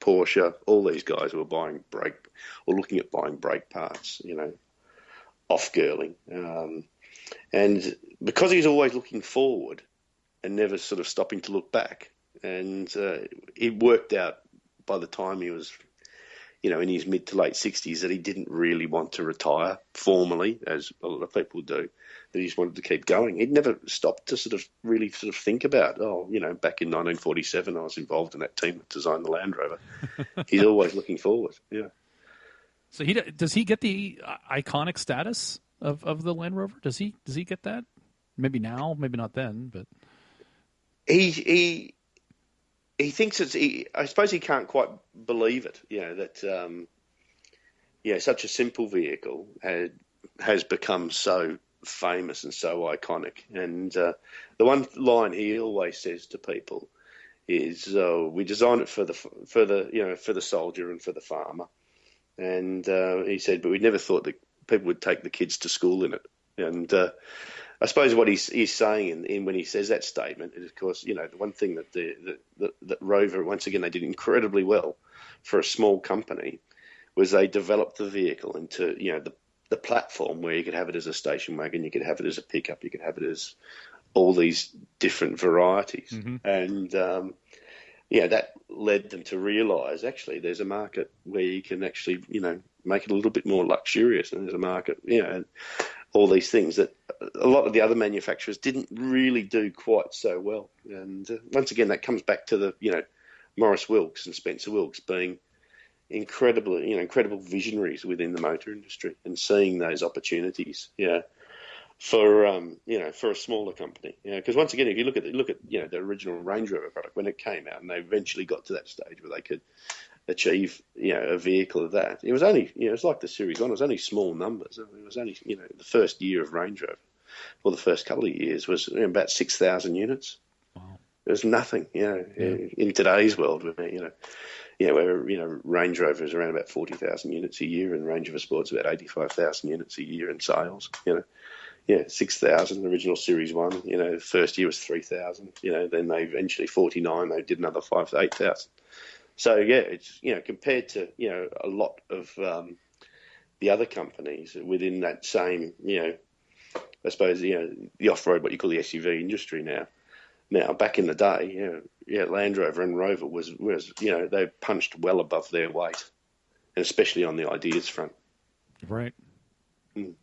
Porsche, all these guys who were looking at buying brake parts, off Girling. And because he's always looking forward and never sort of stopping to look back, and it worked out by the time he was, in his mid to late 60s, that he didn't really want to retire formally, as a lot of people do, that he just wanted to keep going. He'd never stopped to really think about, back in 1947, I was involved in that team that designed the Land Rover. He's always looking forward, yeah. So does he get the iconic status of the Land Rover? Does he get that? Maybe now, maybe not then, but he thinks I suppose he can't quite believe it. That such a simple vehicle has become so famous and so iconic. And the one line he always says to people is, "We designed it for the soldier and for the farmer." And he said, but we never thought that people would take the kids to school in it. And I suppose what he's saying in when he says that statement is, of course, the one thing that Rover, once again, they did incredibly well for a small company, was they developed the vehicle into, the platform where you could have it as a station wagon, you could have it as a pickup, you could have it as all these different varieties. Mm-hmm. And that led them to realise, actually, there's a market where you can actually, make it a little bit more luxurious, and there's a market, and all these things that a lot of the other manufacturers didn't really do quite so well. And once again, that comes back to the, Maurice Wilks and Spencer Wilks being incredible visionaries within the motor industry and seeing those opportunities, for a smaller company, because once again, if you look at the original Range Rover product when it came out, and they eventually got to that stage where they could achieve a vehicle of that, it was only it's like the Series 1, it was only small numbers. It was only the first year of Range Rover, or the first couple of years, was about 6,000 units. Wow, it was nothing, in today's world, where Range Rover is around about 40,000 units a year, and Range Rover Sport's about 85,000 units a year in sales. 6,000, original Series 1, the first year was 3,000, then they eventually 49, they did another 5,000 to 8,000. So, it's, compared to, a lot of the other companies within that same, I suppose, the off-road, what you call the SUV industry now. Now, back in the day, Land Rover and Rover was they punched well above their weight, and especially on the ideas front. Right. Mm.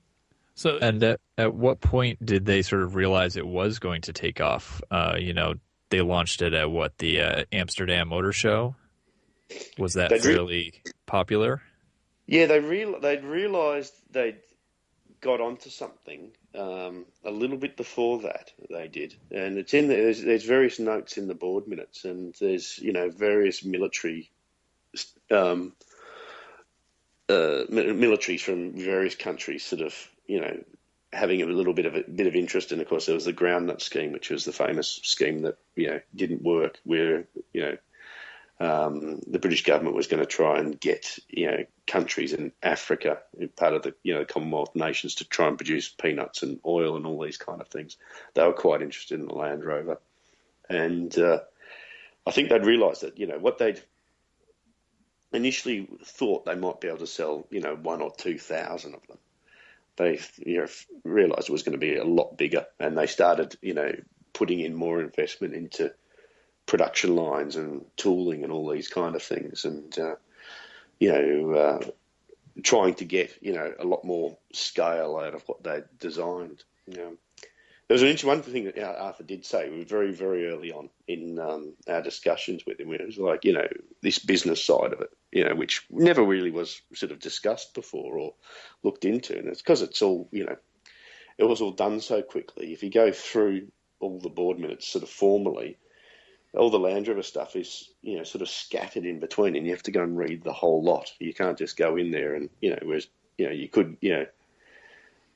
So, and at what point did they sort of realize it was going to take off? They launched it at the Amsterdam Motor Show. Was that fairly popular? Yeah, they'd realised they'd got onto something a little bit before that. They did, and it's in there. There's various notes in the board minutes, and there's various militaries from various countries sort of having a little bit of interest. And of course there was the ground nut scheme, which was the famous scheme that didn't work, where the British government was going to try and get countries in Africa, part of the Commonwealth nations, to try and produce peanuts and oil and all these kind of things. They were quite interested in the Land Rover, and I think they'd realised that what they'd initially thought they might be able to sell, 1 or 2,000 of them. They realised it was going to be a lot bigger, and they started, putting in more investment into production lines and tooling and all these kind of things, and trying to get a lot more scale out of what they designed. There was an interesting one thing that Arthur did say. We were very, very early on in our discussions with him. It was like, this business side of it, which never really was sort of discussed before or looked into. And it's because it's all, it was all done so quickly. If you go through all the board minutes sort of formally, all the Land Rover stuff is, sort of scattered in between, and you have to go and read the whole lot. You can't just go in there and, whereas, you could,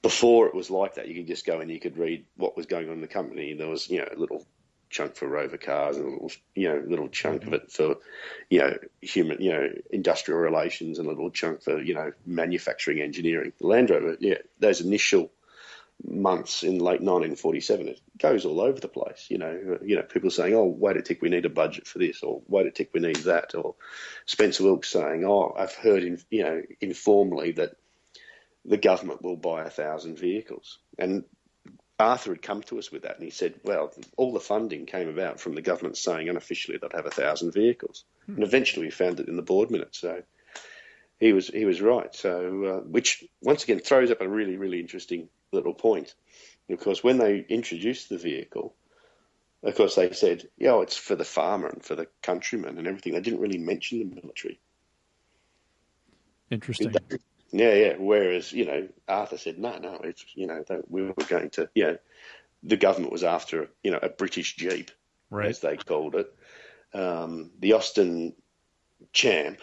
before it was like that, you could just go and you could read what was going on in the company. There was, a little chunk for Rover cars and a little chunk of it for, human, industrial relations, and a little chunk for, manufacturing engineering. The Land Rover, those initial months in late 1947, it goes all over the place. People saying, "Oh, wait a tick, we need a budget for this," or "Wait a tick, we need that," or Spencer Wilkes saying, "Oh, I've heard informally that the government will buy 1,000 vehicles." And Arthur had come to us with that, and he said, well, all the funding came about from the government saying unofficially they'd have 1,000 vehicles. And eventually we found it in the board minutes. So he was right. So, which once again throws up a really, really interesting little point. And of course, when they introduced the vehicle, of course they said, it's for the farmer and for the countryman and everything. They didn't really mention the military. Interesting. Yeah. Whereas, Arthur said, no, it's, we were going to, the government was after, a British Jeep, right, as they called it. The Austin Champ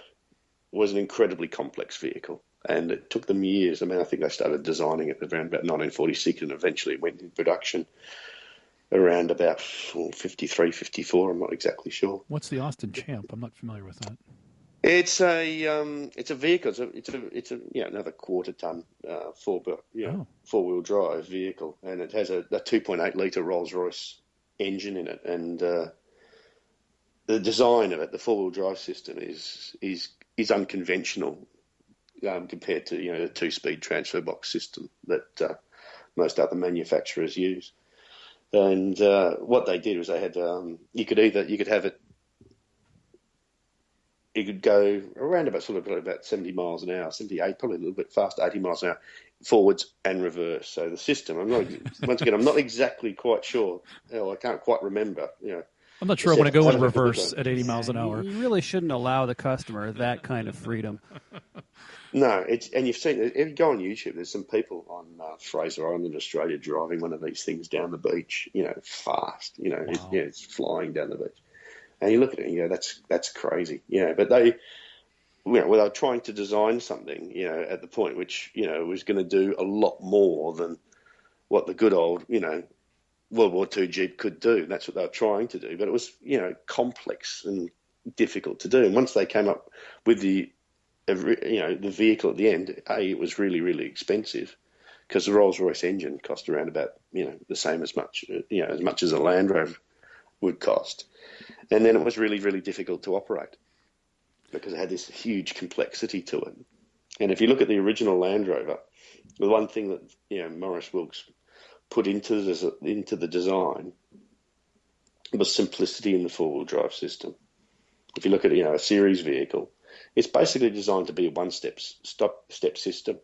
was an incredibly complex vehicle, and it took them years. I mean, I think they started designing it around about 1946, and eventually it went into production around about 53, 54. I'm not exactly sure. What's the Austin Champ? I'm not familiar with that. It's a vehicle. It's a another quarter-ton four-wheel drive vehicle, and it has a 2.8 litre Rolls-Royce engine in it, and the design of it, the four-wheel drive system, is unconventional compared to the two-speed transfer box system that most other manufacturers use. And what they did was they had you could have it. You could go around about 70 miles an hour, 78, probably a little bit faster, 80 miles an hour, forwards and reverse. So the system, I'm not exactly quite sure. I can't quite remember. I'm not sure I want to go in reverse at 80 miles an hour. You really shouldn't allow the customer that kind of freedom. No, and you've seen it. If you go on YouTube, there's some people on Fraser Island, Australia, driving one of these things down the beach, fast. Wow. It's flying down the beach. And you look at it and you go, that's crazy. But they were trying to design something, at the point which, was going to do a lot more than what the good old, World War II Jeep could do. That's what they were trying to do. But it was, complex and difficult to do. And once they came up with the vehicle at the end, it was really, really expensive, because the Rolls-Royce engine cost around about, the same as much as a Land Rover would cost. And then it was really, really difficult to operate because it had this huge complexity to it. And if you look at the original Land Rover, the one thing that Maurice Wilkes put into the design was simplicity in the four-wheel drive system. If you look at a series vehicle, it's basically designed to be a one-step system.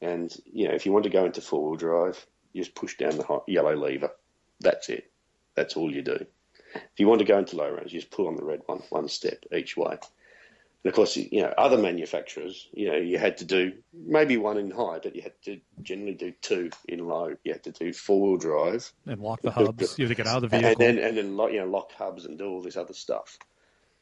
And if you want to go into four-wheel drive, you just push down the yellow lever. That's it. That's all you do. If you want to go into low range, you just pull on the red one step each way. And of course, other manufacturers, you had to do maybe one in high, but you had to generally do two in low. You had to do four-wheel drive and lock the hubs. You have to get out of the vehicle, and then lock hubs and do all this other stuff.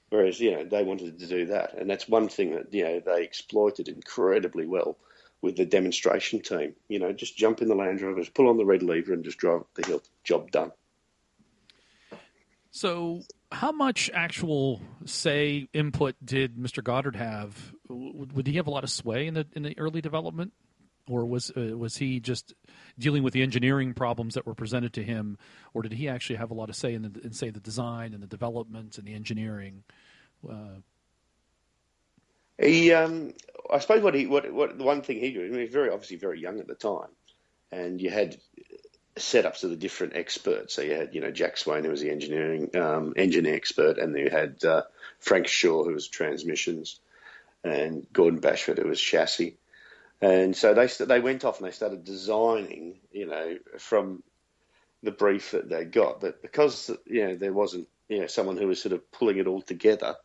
Whereas they wanted to do that, and that's one thing that they exploited incredibly well with the demonstration team. Just jump in the Land Rovers, pull on the red lever, and just drive up the hill. Job done. So how much actual, say, input did Mr. Goddard have? Would he have a lot of sway in the early development? Or was he just dealing with the engineering problems that were presented to him? Or did he actually have a lot of say in say, the design and the development and the engineering? I suppose what the one thing he did, I mean, he was obviously very young at the time, and you had setups of the different experts. So you had, Jack Swain, who was the engine expert, and you had Frank Shaw, who was transmissions, and Gordon Bashford, who was chassis. And so they went off and they started designing, from the brief that they got. But because, there wasn't, someone who was sort of pulling it all together,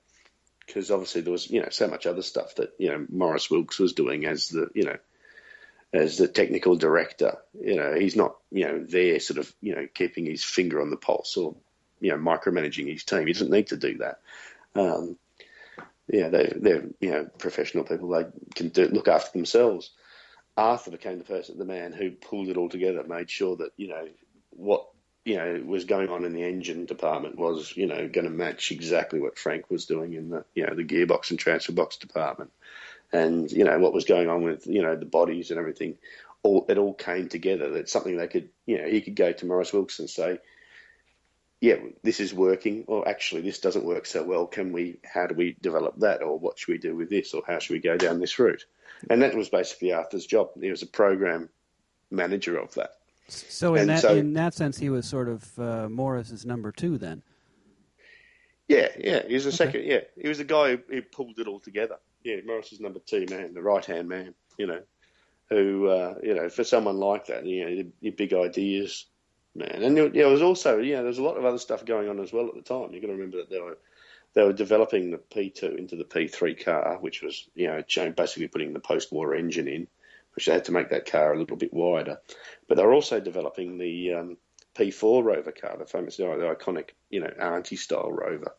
because obviously there was, so much other stuff that, Maurice Wilks was doing as the technical director. He's not, there sort of, keeping his finger on the pulse or, micromanaging his team. He doesn't need to do that. They're professional people. They can look after themselves. Arthur became the man who pulled it all together, made sure that, what, was going on in the engine department was, going to match exactly what Frank was doing in the, the gearbox and transfer box department. And, what was going on with, the bodies and everything, it all came together. That's something they could, he could go to Maurice Wilks and say, yeah, this is working, or actually this doesn't work so well. How do we develop that? Or what should we do with this? Or how should we go down this route? And that was basically Arthur's job. He was a program manager of that. So in that sense, he was sort of Morris's number two then. Yeah. He was the second. Yeah, he was the guy who pulled it all together. Yeah, Morris's number two man, the right hand man. Who for someone like that, your big ideas, man. And there was also there's a lot of other stuff going on as well at the time. You got to remember that they were developing the P2 into the P3 car, which was basically putting the post-war engine in, which they had to make that car a little bit wider. But they were also developing the P4 Rover car, the famous, the iconic, Auntie style Rover,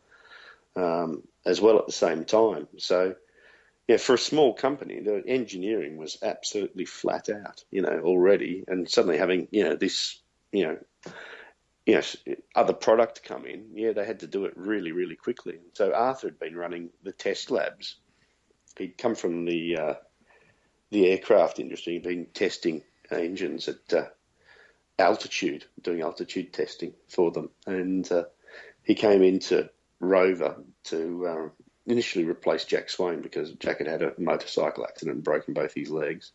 as well at the same time. So, for a small company, the engineering was absolutely flat out, already, and suddenly having, this, other product come in, they had to do it really, really quickly. And so Arthur had been running the test labs. He'd come from the aircraft industry. He'd been testing engines at altitude, doing altitude testing for them. And he came into Rover to initially replace Jack Swain because Jack had a motorcycle accident and broken both his legs,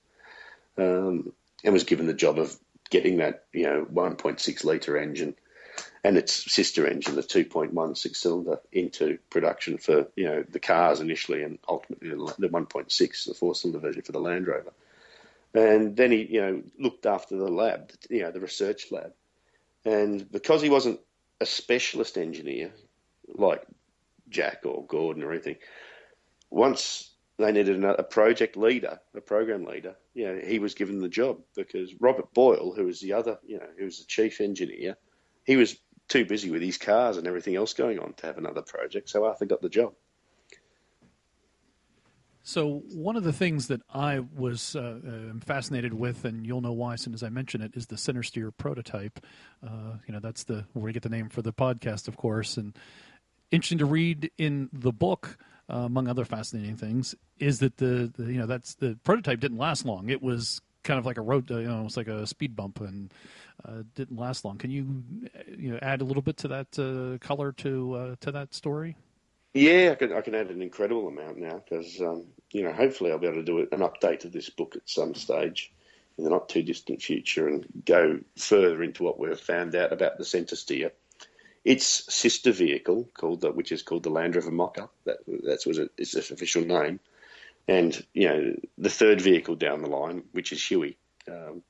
and was given the job of getting that 1.6 litre engine and its sister engine, the 2.1 six-cylinder, into production for the cars initially, and ultimately the 1.6, the four-cylinder version for the Land Rover. And then he looked after the lab, the research lab, and because he wasn't a specialist engineer like Jack or Gordon or anything, once they needed a project leader, a program leader, he was given the job, because Robert Boyle, who was the other, who was the chief engineer, he was too busy with his cars and everything else going on to have another project, so Arthur got the job. So one of the things that I was fascinated with, and you'll know why as soon as I mention it, is the Centresteer prototype. That's where we get the name for the podcast, of course. And interesting to read in the book, among other fascinating things, is that that's the prototype didn't last long. It was kind of like a road, it was like a speed bump, and didn't last long. Can you add a little bit to that color to that story? Yeah, I can add an incredible amount now, because hopefully I'll be able to do an update of this book at some stage in the not too distant future and go further into what we've found out about the Centresteer. Its sister vehicle, which is called the Land Rover Mocha, that's its official name, and the third vehicle down the line, which is Huey. And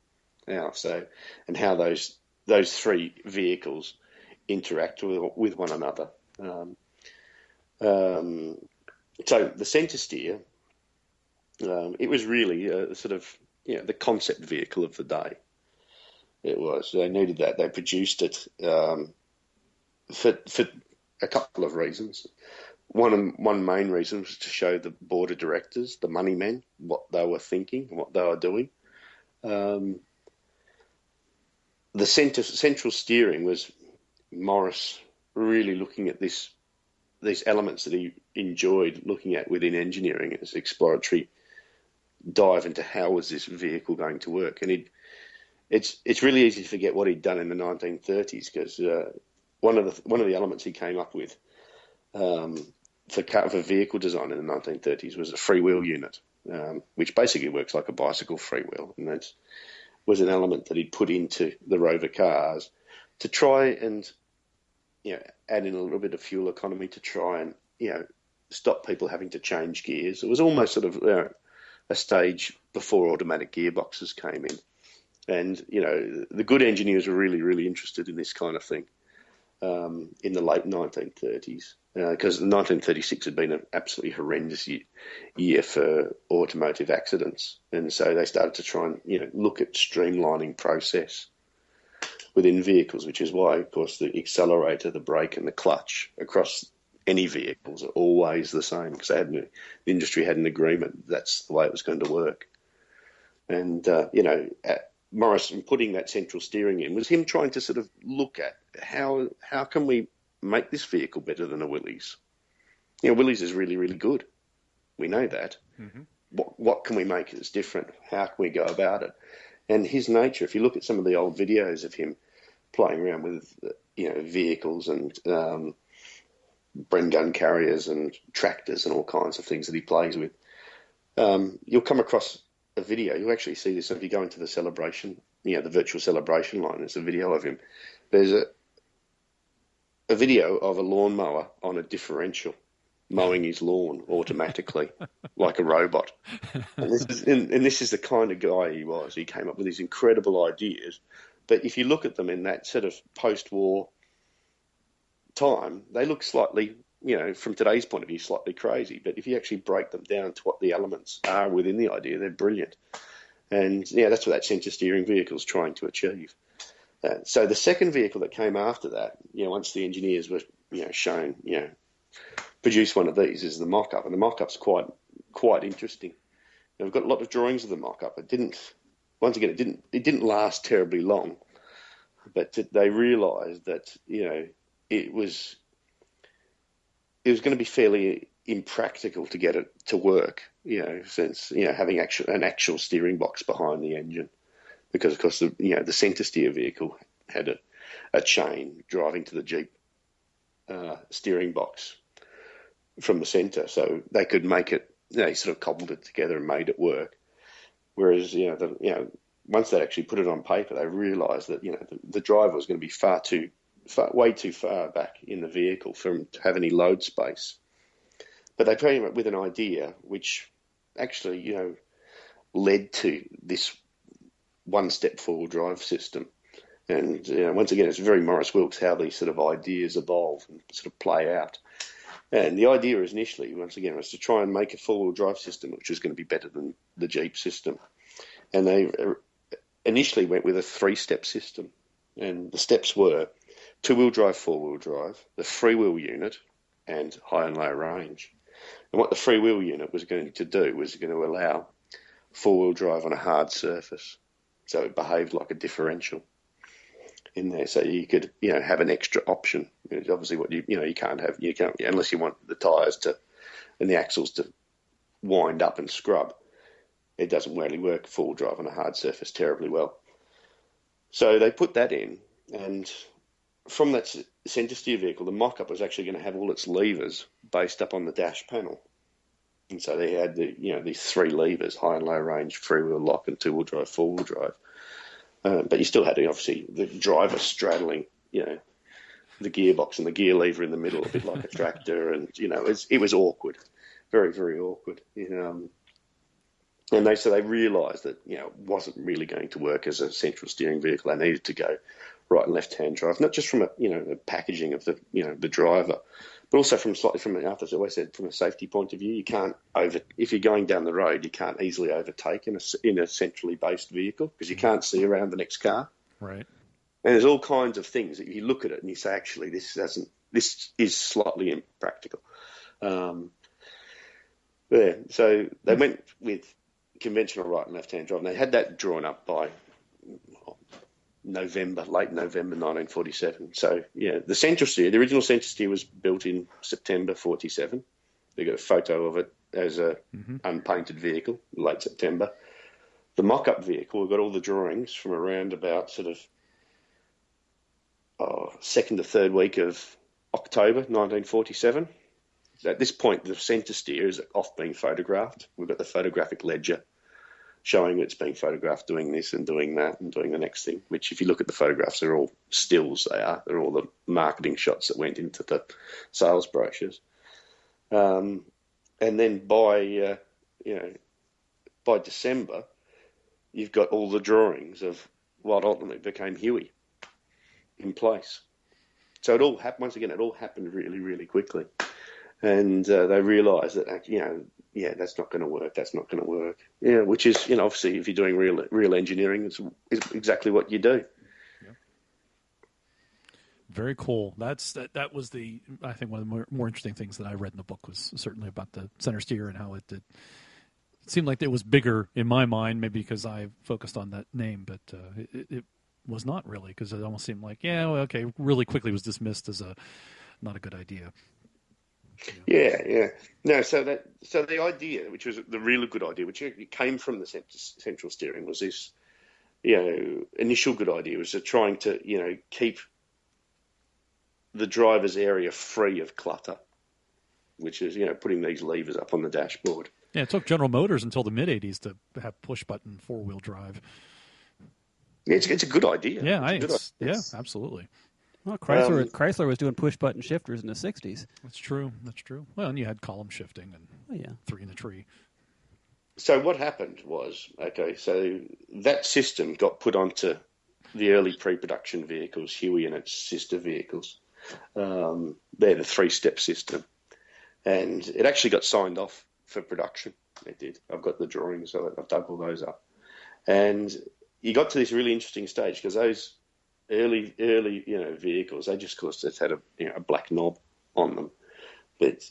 how those three vehicles interact with one another. So the Centresteer, it was really sort of the concept vehicle of the day. It was. They needed that. They produced it for a couple of reasons. One main reason was to show the board of directors, the money men, what they were thinking and what they were doing. The central steering was Morris really looking at these elements that he enjoyed looking at within engineering as exploratory dive into how was this vehicle going to work. And it's really easy to forget what he'd done in the 1930s, because one of the elements he came up with for vehicle design in the 1930s was a freewheel unit, which basically works like a bicycle freewheel, and that was an element that he'd put into the Rover cars to try and add in a little bit of fuel economy to try and stop people having to change gears. It was almost sort of a stage before automatic gearboxes came in, and the good engineers were really, really interested in this kind of thing in the late 1930s. Because 1936 had been an absolutely horrendous year for automotive accidents, and so they started to try and look at streamlining process within vehicles, which is why, of course, the accelerator, the brake, and the clutch across any vehicles are always the same, because the industry had an agreement that's the way it was going to work. And Morrison putting that central steering in was him trying to sort of look at how can we make this vehicle better than a Willys. Willys is really, really good. We know that. Mm-hmm. What can we make that's different? How can we go about it? And his nature, if you look at some of the old videos of him playing around with vehicles and Bren gun carriers and tractors and all kinds of things that he plays with, you'll come across a video. You'll actually see this if you go into the celebration, the virtual celebration line. There's a video of him. There's a video of a lawnmower on a differential mowing his lawn automatically like a robot. And this is the kind of guy he was. He came up with these incredible ideas. But if you look at them in that sort of post-war time, they look slightly, from today's point of view, slightly crazy. But if you actually break them down to what the elements are within the idea, they're brilliant. And that's what that center steering vehicle is trying to achieve. So the second vehicle that came after that, once the engineers were, shown, produce one of these, is the mock-up. And the mock-up's quite interesting. We've got a lot of drawings of the mock-up. It didn't last terribly long, but they realised that, it was going to be fairly impractical to get it to work, since, having an actual steering box behind the engine. Because, of course, the Centresteer vehicle had a chain driving to the Jeep steering box from the centre, so they could make it. They sort of cobbled it together and made it work. Whereas, once they actually put it on paper, they realised that the driver was going to be way too far back in the vehicle for him to have any load space. But they came up with an idea which actually, led to this one-step four-wheel drive system. And once again, it's very Maurice Wilks how these sort of ideas evolve and sort of play out. And the idea is initially, once again, was to try and make a four-wheel drive system which was going to be better than the Jeep system. And they initially went with a three-step system. And the steps were two-wheel drive, four-wheel drive, the freewheel unit, and high and low range. And what the freewheel unit was going to do was going to allow four-wheel drive on a hard surface. So it behaved like a differential in there. So you could, have an extra option. It's obviously what you can't have, unless you want the tyres and the axles to wind up and scrub. It doesn't really work four-wheel drive on a hard surface terribly well. So they put that in, and from that Centresteer vehicle, the mock-up was actually going to have all its levers based up on the dash panel. And so they had these three levers: high and low range, freewheel lock, and two-wheel drive, four-wheel drive. But you still had obviously the driver straddling, the gearbox and the gear lever in the middle, a bit like a tractor, and it was awkward, very, very awkward. And they realised that it wasn't really going to work as a central steering vehicle. They needed to go right and left hand drive, not just from the packaging of the driver, but also from as I always said, from a safety point of view. You can't if you're going down the road, you can't easily overtake in a centrally based vehicle because you can't see around the next car. Right. And there's all kinds of things that you look at it and you say, actually, this is slightly impractical. So they went with conventional right and left hand drive, and they had that drawn up by late November 1947. So, the original Centresteer was built in September 47. They got a photo of it as a unpainted vehicle, late September. The mock-up vehicle, we've got all the drawings from around about sort of second to third week of October 1947. at this point, the Centresteer is off being photographed. We've got the photographic ledger showing it's being photographed doing this and doing that and doing the next thing, which if you look at the photographs, they're all stills. They're all the marketing shots that went into the sales brochures. And then by December, you've got all the drawings of what ultimately became Huey in place. So it all happened, once again, it all happened really, really quickly. And they realised that, that's not going to work. That's not going to work. Yeah, which is, obviously, if you're doing real engineering, it's exactly what you do. Yeah. Very cool. That was I think one of the more interesting things that I read in the book was certainly about the Centresteer and how it did. It seemed like it was bigger in my mind, maybe because I focused on that name, but it was not really, because it almost seemed like, really quickly was dismissed as not a good idea. Yeah. No, so the idea, which was the really good idea, which came from the central steering, was this, initial good idea was trying to, keep the driver's area free of clutter, which is, putting these levers up on the dashboard. Yeah, it took General Motors until the mid-'80s to have push-button four-wheel drive. Yeah, it's a good idea. Yeah, absolutely. Well, Chrysler was doing push-button shifters in the 60s. That's true. Well, and you had column shifting and three in the tree. So what happened was, so that system got put onto the early pre-production vehicles, Huey and its sister vehicles. They're the three-step system. And it actually got signed off for production. It did. I've got the drawings, so I've dug all those up. And you got to this really interesting stage because those early vehicles, they just had a black knob on them. But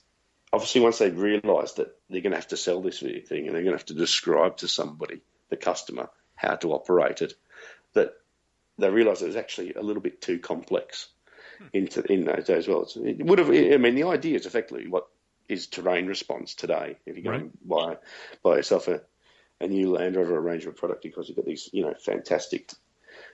obviously once they realised that they're going to have to sell this thing and they're going to have to describe to somebody, the customer, how to operate it, that they realised it was actually a little bit too complex in those days as well. It would have. I mean, the idea is effectively what is terrain response today. If you go and buy yourself a new Land Rover arrangement product, because you've got these, fantastic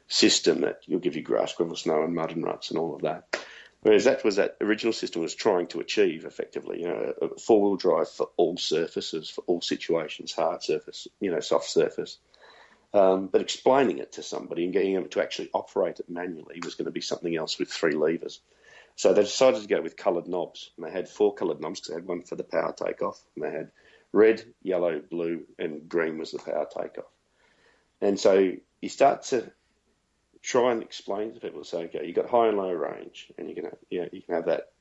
system that will give you grass, gravel, snow, and mud and ruts and all of that. Whereas that original system was trying to achieve effectively, a four-wheel drive for all surfaces, for all situations, hard surface, soft surface. But explaining it to somebody and getting them to actually operate it manually was going to be something else with three levers. So they decided to go with coloured knobs. And they had 4 coloured knobs because they had one for the power takeoff. And they had red, yellow, blue, and green was the power takeoff. And so you start to try and explain to people, say, okay, you've got high and low range, and you can have that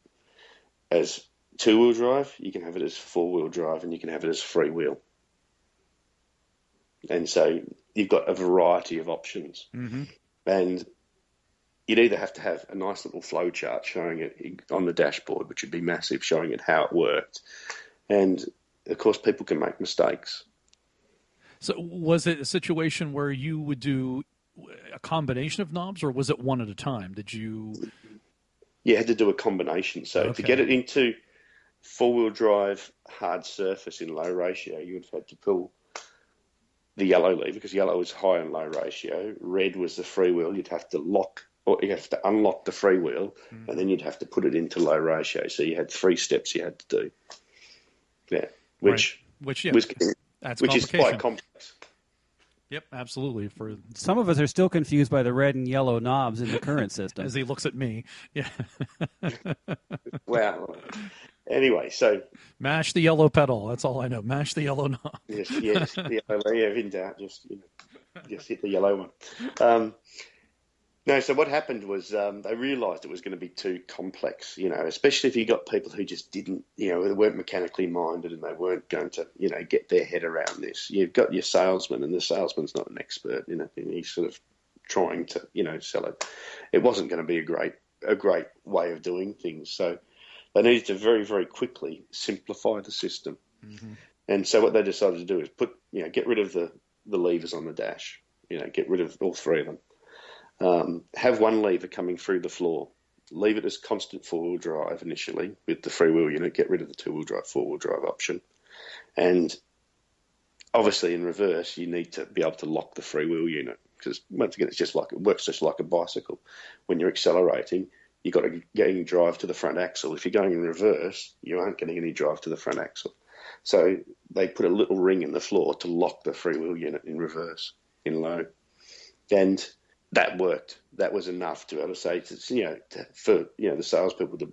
as two-wheel drive, you can have it as four-wheel drive, and you can have it as freewheel. And so you've got a variety of options. Mm-hmm. And you'd either have to have a nice little flow chart showing it on the dashboard, which would be massive, showing it how it worked. And, of course, people can make mistakes. So was it a situation where you would do a combination of knobs, or was it one at a time? Did you... You had to do a combination. So to get it into four-wheel drive hard surface in low ratio, you would have had to pull the yellow lever, because yellow was high and low ratio. Red was the freewheel. You'd have to unlock the freewheel, and then you'd have to put it into low ratio. So you had 3 steps you had to do. Yeah, which is quite complex. Yep, absolutely. For some of us are still confused by the red and yellow knobs in the current system. As he looks at me, yeah. Well, anyway, so mash the yellow pedal. That's all I know. Mash the yellow knob. Yes. In doubt, just hit the yellow one. No, so what happened was they realised it was going to be too complex, especially if you got people who just didn't, they weren't mechanically minded and they weren't going to, get their head around this. You've got your salesman, and the salesman's not an expert in it, and he's sort of trying to, sell it. It wasn't going to be a great way of doing things. So they needed to very, very quickly simplify the system. Mm-hmm. And so what they decided to do is get rid of the levers on the dash, get rid of all 3 of them. Have one lever coming through the floor, leave it as constant 4-wheel drive initially with the freewheel unit, get rid of the 2-wheel drive, 4-wheel drive option. And obviously in reverse, you need to be able to lock the freewheel unit, because once again, it works just like a bicycle. When you're accelerating, you got to get any drive to the front axle. If you're going in reverse, you aren't getting any drive to the front axle. So they put a little ring in the floor to lock the freewheel unit in reverse, in low. And that worked. That was enough to be able to say, for the salespeople to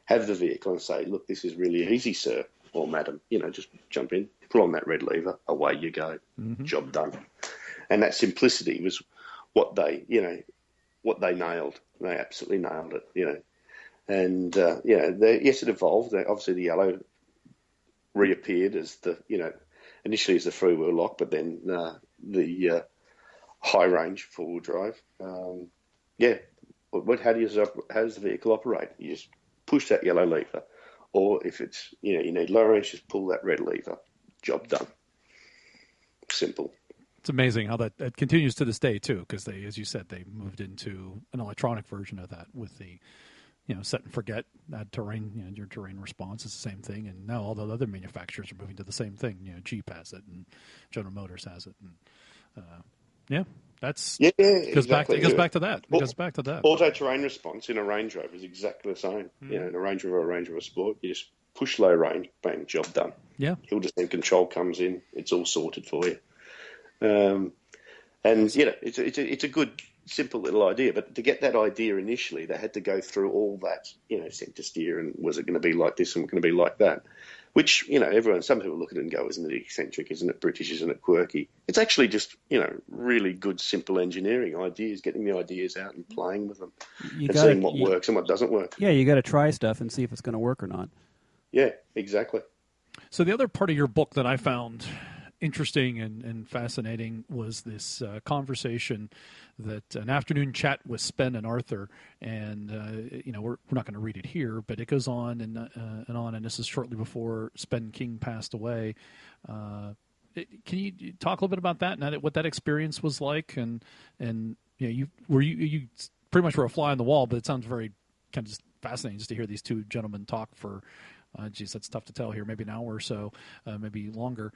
have the vehicle and say, look, this is really easy, sir or madam. Just jump in, pull on that red lever, away you go. Mm-hmm. Job done. And that simplicity was what they nailed. They absolutely nailed it, And, yes, it evolved. Obviously, the yellow reappeared as initially as the freewheel lock, but then the high range four-wheel drive. How does the vehicle operate? You just push that yellow lever, or if it's you need low range, just pull that red lever. Job done. Simple. It's amazing how that continues to this day too, because they, as you said, they moved into an electronic version of that with the set and forget, add terrain, your terrain response is the same thing. And now all the other manufacturers are moving to the same thing. Jeep has it and General Motors has it. And it goes back to that. It goes back to that. Auto terrain response in a Range Rover is exactly the same. Mm. In a Range Rover or a Range Rover Sport, you just push low range, bang, job done. Yeah. Hill descent control comes in, it's all sorted for you. It's a good, simple little idea, but to get that idea initially, they had to go through all that, Centresteer, and was it going to be like this and going to be like that? Which, some people look at it and go, isn't it eccentric? Isn't it British? Isn't it quirky? It's actually just, really good, simple engineering ideas, getting the ideas out and playing with them seeing what works and what doesn't work. Yeah, you got to try stuff and see if it's going to work or not. Yeah, exactly. So the other part of your book that I found interesting and fascinating was this conversation, that an afternoon chat with Spen and Arthur, and we're not going to read it here, but it goes on and on, and this is shortly before Spen King passed away. Can you talk a little bit about that and what that experience was like? And you pretty much were a fly on the wall, but it sounds very kind of just fascinating just to hear these two gentlemen talk for. That's tough to tell here. Maybe an hour or so, maybe longer.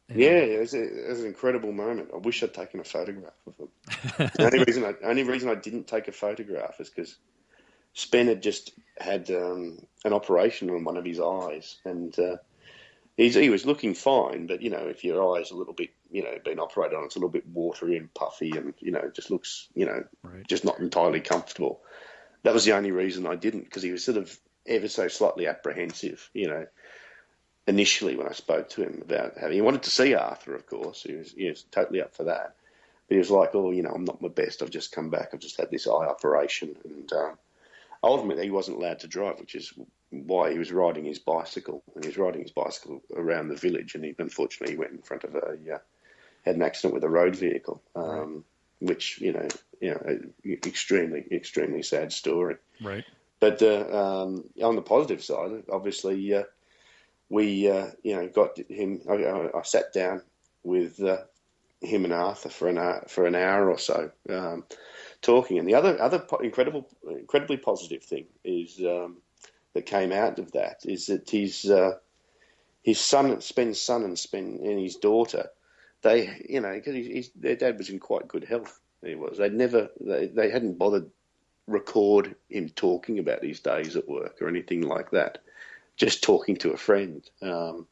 It was an incredible moment. I wish I'd taken a photograph of them. The only reason I didn't take a photograph is because Spen had just had an operation on one of his eyes, and he was looking fine. But if your eye's a little bit, been operated on, it's a little bit watery and puffy, and just looks, right. Just not entirely comfortable. That was the only reason I didn't, because he was sort of ever so slightly apprehensive, initially when I spoke to him about having, he wanted to see Arthur, of course. He was totally up for that. But he was like, I'm not my best. I've just come back. I've just had this eye operation. And ultimately, he wasn't allowed to drive, which is why he was riding his bicycle. And he was riding his bicycle around the village. And unfortunately, he went in front of had an accident with a road vehicle, which, extremely, extremely sad story. Right. But on the positive side, obviously, we got him. I sat down with him and Arthur for an hour or so, talking. And the other incredibly positive thing is that came out of that is that his son, Spen's son, and his daughter, they, because their dad was in quite good health. He was. They hadn't bothered record him talking about his days at work or anything like that, just talking to a friend. And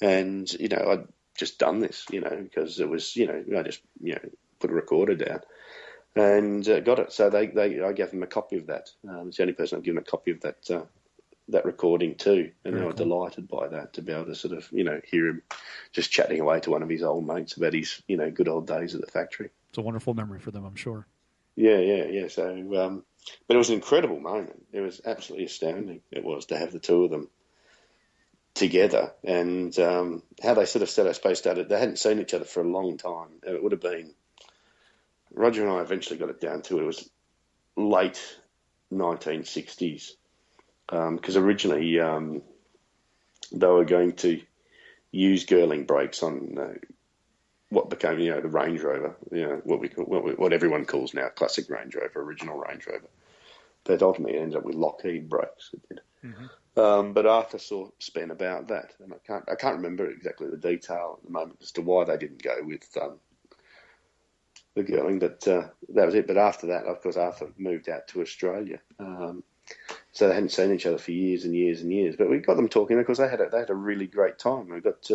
I'd just done this, because it was, I just, put a recorder down and got it. So I gave them a copy of that. It's the only person I've given a copy of that recording to, and they were delighted by that, to be able to sort of, hear him just chatting away to one of his old mates about his, good old days at the factory. It's a wonderful memory for them, I'm sure. Yeah. So, but it was an incredible moment. It was absolutely astounding. It was, to have the two of them together, and how they sort of set, I suppose, started. They hadn't seen each other for a long time. It would have been, Roger and I eventually got it down to, it was late 1960s, because originally they were going to use Girling brakes on what became, the Range Rover, what everyone calls now classic Range Rover, original Range Rover. But ultimately it ended up with Lockheed brakes. It did. Mm-hmm. But Arthur saw Spen about that, and I can't remember exactly the detail at the moment as to why they didn't go with the girling, but that was it. But after that, of course, Arthur moved out to Australia, so they hadn't seen each other for years and years and years. But we got them talking. Of course, they had a really great time. We got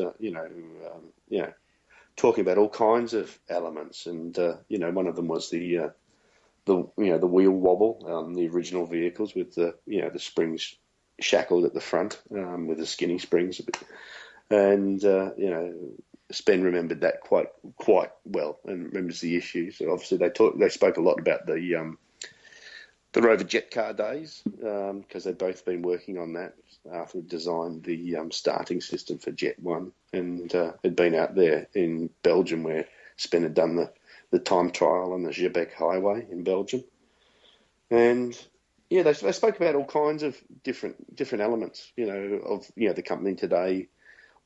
talking about all kinds of elements, and one of them was the wheel wobble on the original vehicles with the springs shackled at the front with the skinny springs a bit, and Spen remembered that quite well and remembers the issues. So obviously, they spoke a lot about the Rover jet car days because they'd both been working on that. Arthur designed the starting system for Jet 1 and had been out there in Belgium where Spen had done the time trial on the Gebec Highway in Belgium. And they spoke about all kinds of different elements, of the company today,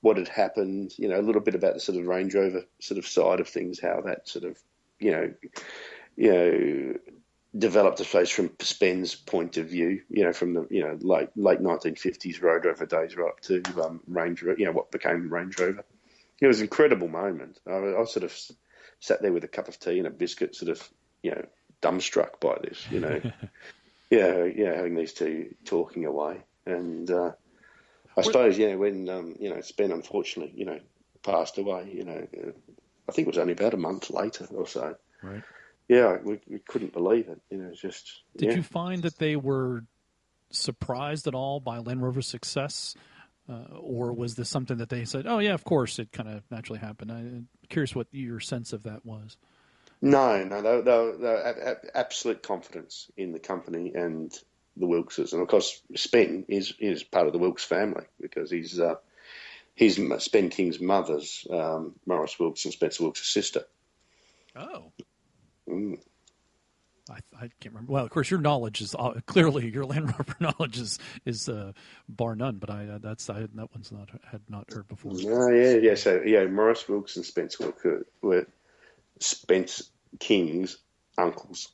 what had happened, a little bit about the sort of Range Rover sort of side of things, how that sort of, developed, I suppose, from Spen's point of view, from the late 1950s Road Rover days right up to Range Rover, what became Range Rover. It was an incredible moment. I sort of sat there with a cup of tea and a biscuit, sort of, dumbstruck by this, having these two talking away. And I suppose, when Spen unfortunately, passed away, I think it was only about a month later or so. Right. Yeah, we couldn't believe it. It's just. Did you find that they were surprised at all by Land Rover's success, or was this something that they said, "Oh yeah, of course, it kind of naturally happened"? I'm curious what your sense of that was. No, they had absolute confidence in the company and the Wilkses, and of course, Spen is part of the Wilkes family because he's Spen King's mother's Morris Wilkes and Spencer Wilkes' sister. Oh. Mm. I can't remember. Well, of course, your knowledge is clearly your Land Rover knowledge is bar none. But that one's had not heard before. Oh, yeah. So Morris Wilkes and Spence were Spence King's uncles.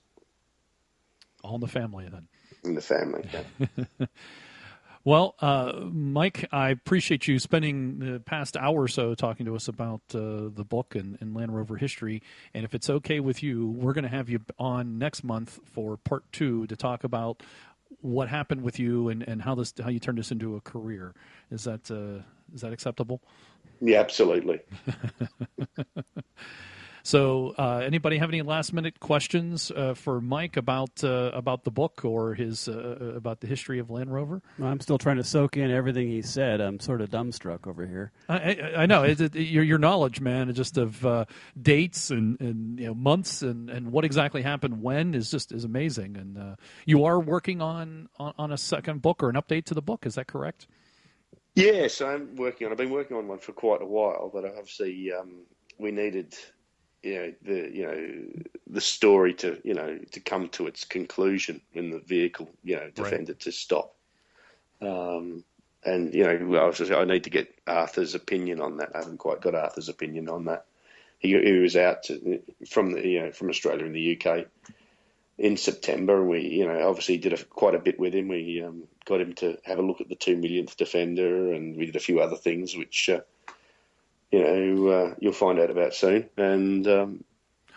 All in the family then. In the family. Yeah. Well, Mike, I appreciate you spending the past hour or so talking to us about the book and Land Rover history. And if it's okay with you, we're going to have you on next month for part 2 to talk about what happened with you and how you turned this into a career. Is that acceptable? Yeah, absolutely. So, anybody have any last-minute questions for Mike about the book or his about the history of Land Rover? Well, I'm still trying to soak in everything he said. I'm sort of dumbstruck over here. I know your knowledge, man, just of dates and months and what exactly happened when is amazing. And you are working on a second book or an update to the book. Is that correct? Yes, I've been working on one for quite a while, but obviously we needed. The story to come to its conclusion when the vehicle defended to stop, and I need to get Arthur's opinion on that. I haven't quite got Arthur's opinion on that. He was out from Australia and the UK in September. We obviously did quite a bit with him. We got him to have a look at the 2 millionth Defender, and we did a few other things which. You'll find out about soon. And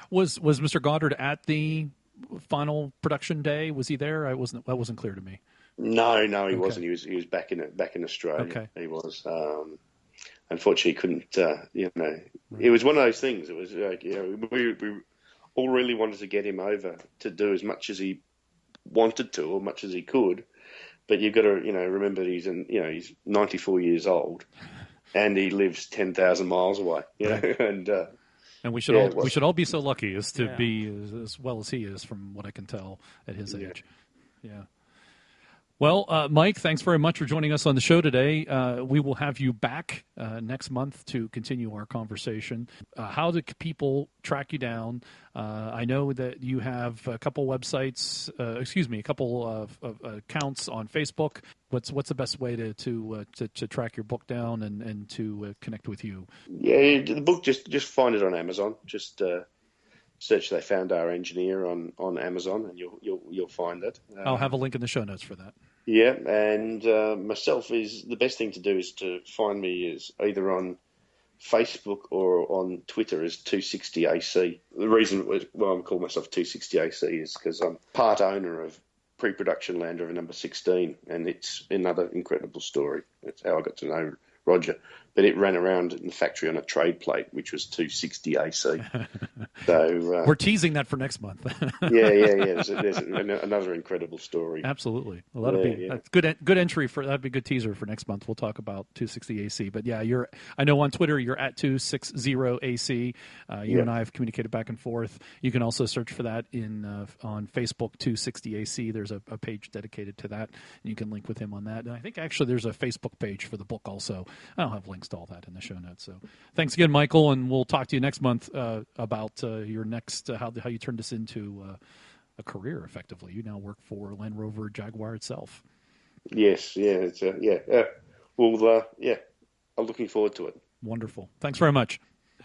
was Mr. Goddard at the final production day? Was he there? That wasn't clear to me. No, he wasn't. He was back in Australia. Okay. He was. Unfortunately, he couldn't. It was one of those things. It was like we all really wanted to get him over to do as much as he wanted to, or much as he could. But you've got to remember he's 94 years old. And he lives 10,000 miles away, right. And we should all be so lucky as to be as well as he is, from what I can tell at his age. Yeah. Well, Mike, thanks very much for joining us on the show today. We will have you back next month to continue our conversation. How do people track you down? I know that you have a couple websites, a couple of accounts on Facebook. What's the best way to track your book down and to connect with you? Yeah, the book, just find it on Amazon. Just search "They Found Our Engineer" on Amazon, and you'll find it. I'll have a link in the show notes for that. Yeah, and myself is the best thing to do is to find me is either on Facebook or on Twitter as 260AC. The reason why I call myself 260AC is because I'm part owner of pre-production Land Rover number 16, and it's another incredible story. That's how I got to know Roger. But it ran around in the factory on a trade plate, which was 260AC. So we're teasing that for next month. yeah. There's another incredible story. Absolutely. Well, that's good entry for that'd be a good teaser for next month. We'll talk about 260AC. But yeah, I know on Twitter you're at 260AC. You and I have communicated back and forth. You can also search for that on Facebook 260AC. There's a page dedicated to that. And you can link with him on that. And I think actually there's a Facebook page for the book also. I'll have links to all that in the show notes. So thanks again, Michael, and we'll talk to you next month about your next how you turn this into a career. Effectively, you now work for Land Rover Jaguar itself. Yes, it's Well, I'm looking forward to it. Wonderful. Thanks very much.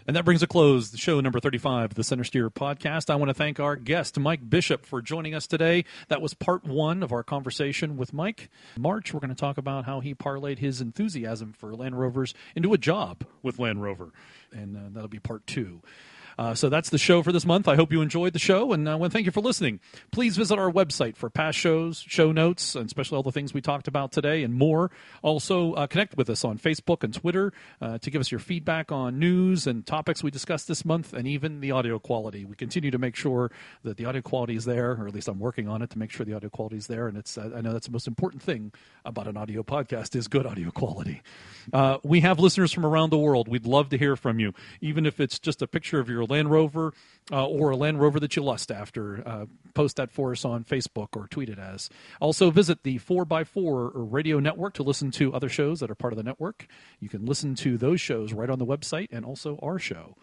And that brings a close the show number 35 of the Centresteer podcast. I want to thank our guest, Mike Bishop, for joining us today. That was part 1 of our conversation with Mike. In March, we're going to talk about how he parlayed his enthusiasm for Land Rovers into a job with Land Rover. And that'll be part 2. So that's the show for this month. I hope you enjoyed the show, and I want to thank you for listening. Please visit our website for past shows, show notes, and especially all the things we talked about today and more. Also, connect with us on Facebook and Twitter to give us your feedback on news and topics we discussed this month, and even the audio quality. We continue to make sure that the audio quality is there, or at least I'm working on it to make sure the audio quality is there, and it's I know that's the most important thing about an audio podcast is good audio quality. We have listeners from around the world. We'd love to hear from you, even if it's just a picture of your Land Rover or a Land Rover that you lust after. Post that for us on Facebook or tweet it as. Also visit the 4x4 radio network to listen to other shows that are part of the network. You can listen to those shows right on the website and also our show.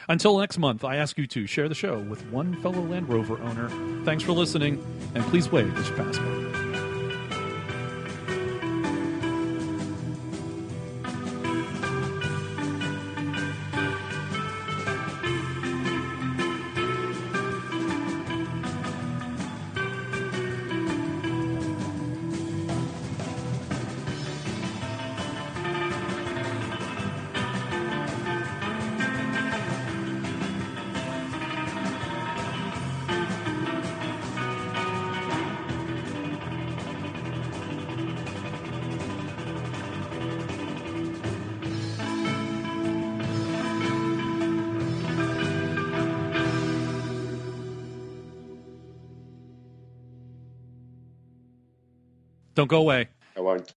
Until next month, I ask you to share the show with one fellow Land Rover owner. Thanks for listening, and please wave as you pass by. Don't go away. I won't.